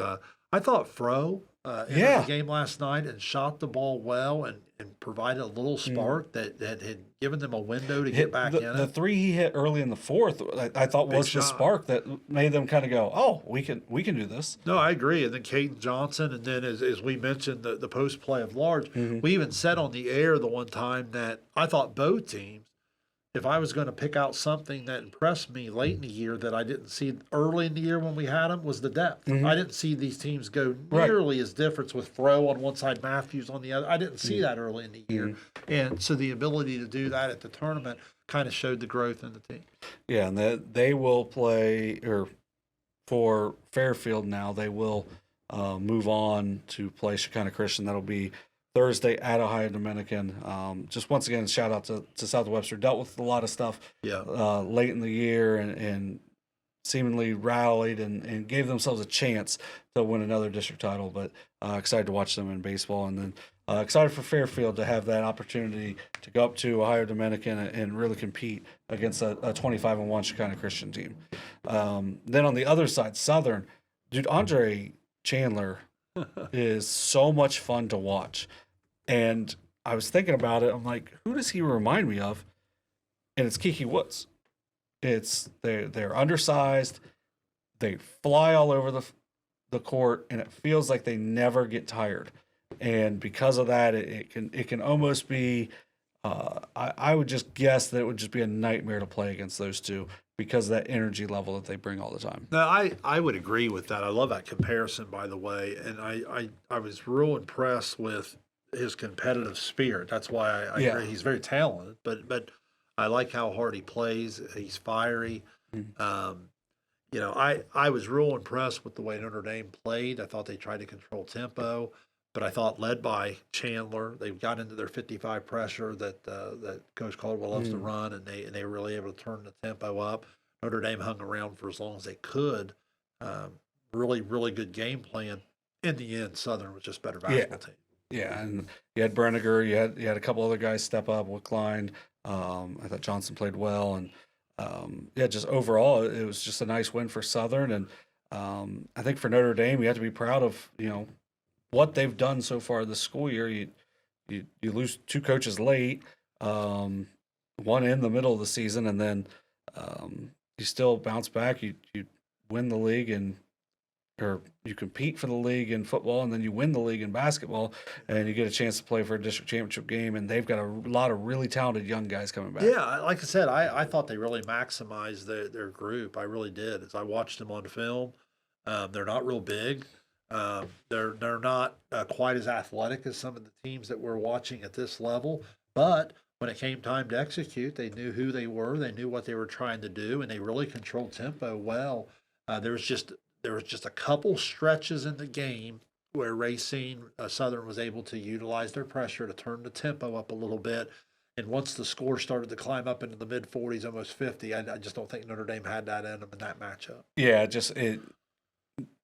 I thought Fro entered the game last night and shot the ball well and provided a little spark that had given them a window to get back in it. The 3 he hit early in the 4th, I thought was the spark that made them kind of go, oh, we can do this. No, I agree. And then Caden Johnson, and then as we mentioned, the post play of large, we even said on the air the one time that I thought both teams, if I was going to pick out something that impressed me late in the year that I didn't see early in the year when we had them, was the depth. I didn't see these teams go nearly as different with Fro on one side, Matthews on the other. I didn't see that early in the year. And so the ability to do that at the tournament kind of showed the growth in the team. Yeah, and they will play, or for Fairfield now, they will move on to play Shekinah Christian. That'll be Thursday at Ohio Dominican. Just once again, shout out to South Webster. Dealt with a lot of stuff late in the year and seemingly rallied and gave themselves a chance to win another district title. But excited to watch them in baseball, and then excited for Fairfield to have that opportunity to go up to Ohio Dominican and really compete against a 25-1 Shekinah Christian team. Then on the other side, Southern, dude, Andre Chandler is so much fun to watch. And I was thinking about it. I'm like, who does he remind me of? And it's Keke Woods. They're undersized. They fly all over the court, and it feels like they never get tired. And because of that, it can almost be. I would just guess that it would just be a nightmare to play against those two because of that energy level that they bring all the time. No, I would agree with that. I love that comparison, by the way. And I was real impressed with his competitive spirit. That's why I agree. He's very talented, but I like how hard he plays. He's fiery. I was real impressed with the way Notre Dame played. I thought they tried to control tempo, but I thought led by Chandler, they got into their 55 pressure that Coach Caldwell loves to run, and they were really able to turn the tempo up. Notre Dame hung around for as long as they could. Really, really good game plan. In the end, Southern was just a better basketball team. Yeah, and you had Brenniger, you had a couple other guys step up, Wickline. I thought Johnson played well, and just overall, it was just a nice win for Southern. And I think for Notre Dame, you have to be proud of what they've done so far this school year. You lose 2 coaches late, one in the middle of the season, and then you still bounce back. You win the league or you compete for the league in football, and then you win the league in basketball, and you get a chance to play for a district championship game, and they've got a lot of really talented young guys coming back. Yeah, like I said, I thought they really maximized their group. I really did. As I watched them on film, they're not real big. They're not quite as athletic as some of the teams that we're watching at this level, but when it came time to execute, they knew who they were, they knew what they were trying to do, and they really controlled tempo well. There was just a couple stretches in the game where Racine Southern was able to utilize their pressure to turn the tempo up a little bit. And once the score started to climb up into the mid 40s, almost 50, I just don't think Notre Dame had that in them in that matchup. Yeah,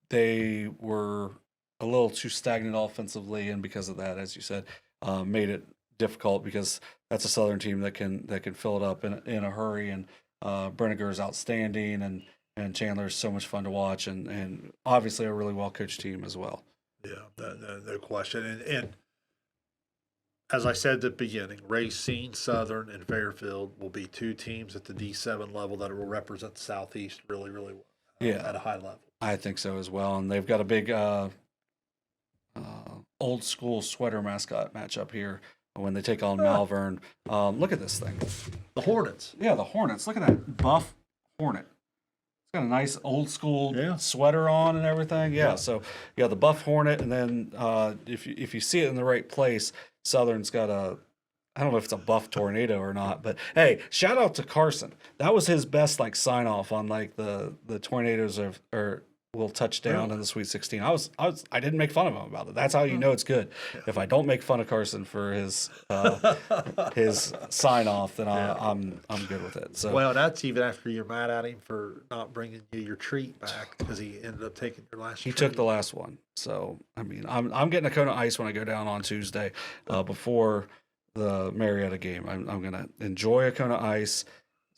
they were a little too stagnant offensively, and because of that, as you said, made it difficult because that's a Southern team that can fill it up in a hurry. And Brinegar is outstanding, and Chandler is so much fun to watch, and obviously a really well coached team as well. Yeah, no question. And as I said at the beginning, Racine, Southern, and Fairfield will be two teams at the D7 level that will represent the Southeast really, really well. Yeah, at a high level. I think so as well. And they've got a big old school sweater mascot matchup here when they take on Malvern. Look at this thing. The Hornets. Yeah, the Hornets. Look at that buff Hornet. It's got a nice old school sweater on and everything. Yeah, so you got the buff Hornet, and then if you see it in the right place, Southern's got I don't know if it's a buff tornado or not, but hey, shout out to Carson. That was his best sign off on the tornadoes will touch down in the Sweet 16. I didn't make fun of him about it. That's how you know it's good. If I don't make fun of Carson for his sign off, then I'm good with it. So well, that's even after you're mad at him for not bringing you your treat back because he ended up taking your last. He took the last one. So I mean, I'm getting a cone of ice when I go down on Tuesday before the Marietta game. I'm gonna enjoy a cone of ice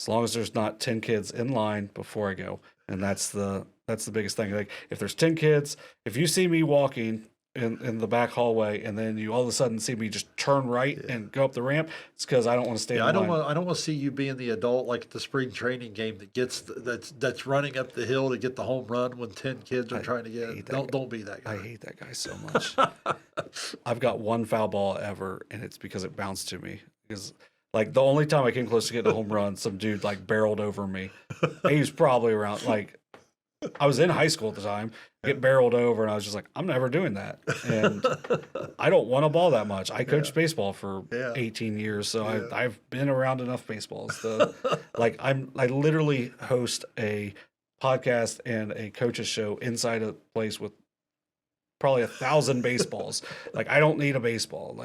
as long as there's not 10 kids in line before I go, and that's the biggest thing. Like if there's 10 kids, if you see me walking in the back hallway and then you all of a sudden see me just turn right and go up the ramp, it's because I don't want to stay in line. I don't want to see you being the adult like at the spring training game that gets that's running up the hill to get the home run when 10 kids are trying to get it. Don't be that guy. I hate that guy so much. I've got one foul ball ever, and it's because it bounced to me. Because the only time I came close to getting a home run, some dude barreled over me. He was probably around I was in high school at the time, get barreled over, and I was just I'm never doing that. And I don't want a ball that much. I coached baseball for 18 years, so I've been around enough baseballs. I literally host a podcast and a coach's show inside a place with probably 1,000 baseballs. I don't need a baseball.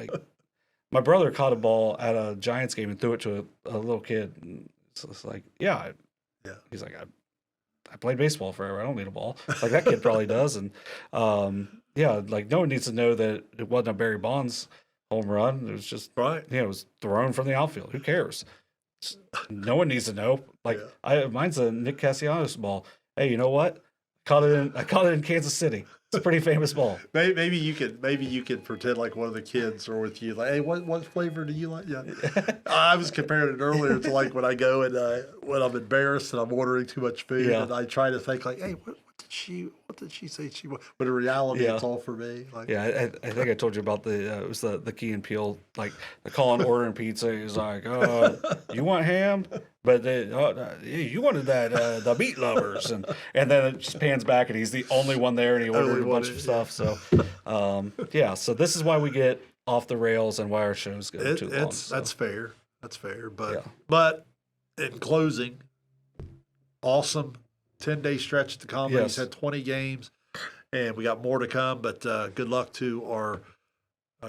My brother caught a ball at a Giants game and threw it to a little kid. And it's just he's like, I played baseball forever. I don't need a ball. That kid probably does. And no one needs to know that it wasn't a Barry Bonds home run. It was just it was thrown from the outfield. Who cares? No one needs to know. Mine's a Nick Castellanos ball. Hey, you know what? I caught it in Kansas City. It's a pretty famous ball. Maybe you could pretend like one of the kids are with you. Hey, what flavor do you like? Yeah. I was comparing it earlier to when I go and when I'm embarrassed and I'm ordering too much food and I try to think hey, what did she say she wanted? But in reality, it's all for me. I think I told you about it was the Key and Peele the call and ordering pizza. He's like, you want ham? But you wanted that the meat lovers, and then it just pans back and he's the only one there, and he ordered a bunch of stuff. So so this is why we get off the rails and why our shows go too long. That's fair. But in closing, awesome 10-day stretch at the Commonwealth. Had 20 games, and we got more to come. But good luck to our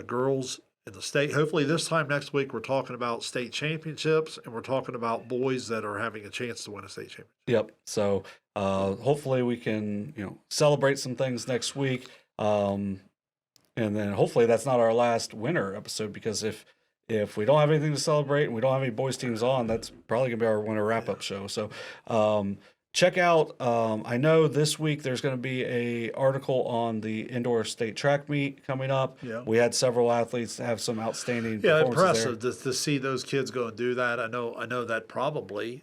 girls in the state. Hopefully this time next week we're talking about state championships, and we're talking about boys that are having a chance to win a state championship. Yep. So hopefully we can celebrate some things next week, and then hopefully that's not our last winter episode, because if we don't have anything to celebrate and we don't have any boys teams on, that's probably gonna be our winter wrap-up show. So check out, I know this week there's going to be a article on the indoor state track meet coming up. Yeah. We had several athletes have some outstanding performances impressive to see those kids go and do that. I know that probably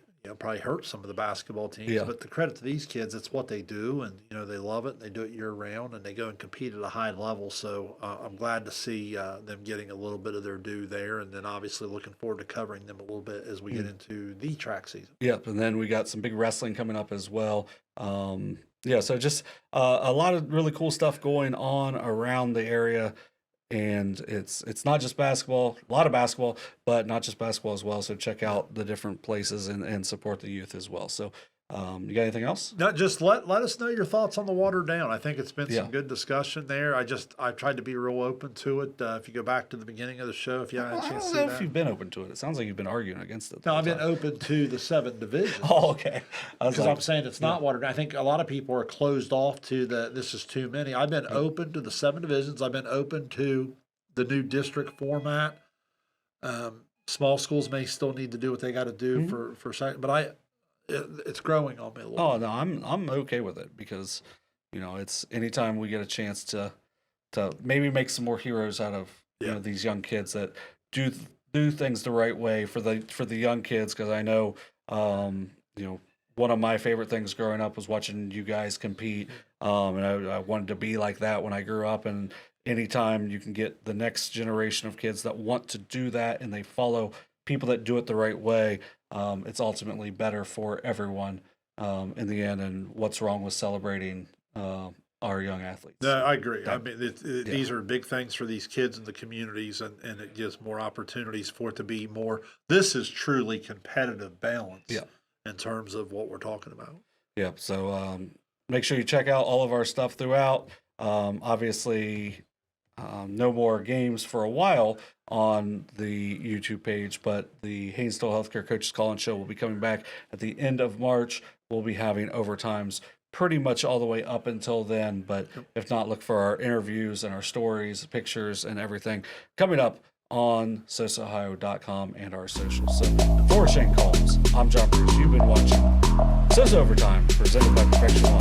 hurt some of the basketball teams, but the credit to these kids, it's what they do, and they love it. They do it year round, and they go and compete at a high level. So I'm glad to see them getting a little bit of their due there, and then obviously looking forward to covering them a little bit as we get into the track season. Yep, and then we got some big wrestling coming up as well. So just a lot of really cool stuff going on around the area. And it's not just basketball, a lot of basketball, but not just basketball as well. So check out the different places and support the youth as well. So You got anything else? No, just let us know your thoughts on the watered down. I think it's been Yeah. some good discussion there. I tried to be real open to it. If you go back to the beginning of the show, if you haven't had a I chance don't to know see if that. you've been open to it. It sounds like you've been arguing against it. the No, whole I've been time. open to the 7 divisions. Oh, okay. I was Because like, I'm saying it's not watered down. I think a lot of people are closed off to this is too many. I've been open to the 7 divisions. I've been open to the new district format. Small schools may still need to do what they got to do for second, but it's growing on me a little. oh no, I'm okay with it because, it's anytime we get a chance to maybe make some more heroes out of these young kids that do things the right way for the young kids. Because I know, one of my favorite things growing up was watching you guys compete, and I wanted to be like that when I grew up. And anytime you can get the next generation of kids that want to do that and they follow people that do it the right way, it's ultimately better for everyone in the end. And what's wrong with celebrating our young athletes? No, I agree. I mean, these are big things for these kids in the communities, and it gives more opportunities for it to be more. This is truly competitive balance in terms of what we're talking about. Yeah. So make sure you check out all of our stuff throughout. Obviously, no more games for a while on the YouTube page, but the Haynesville Healthcare Coaches Call-In Show will be coming back at the end of March. We'll be having overtimes pretty much all the way up until then, but if not, look for our interviews and our stories, pictures, and everything coming up on SOSAOhio.com and our socials. So for Shayne Combs, I'm John Bruce. You've been watching SOSA Overtime, presented by Perfection One.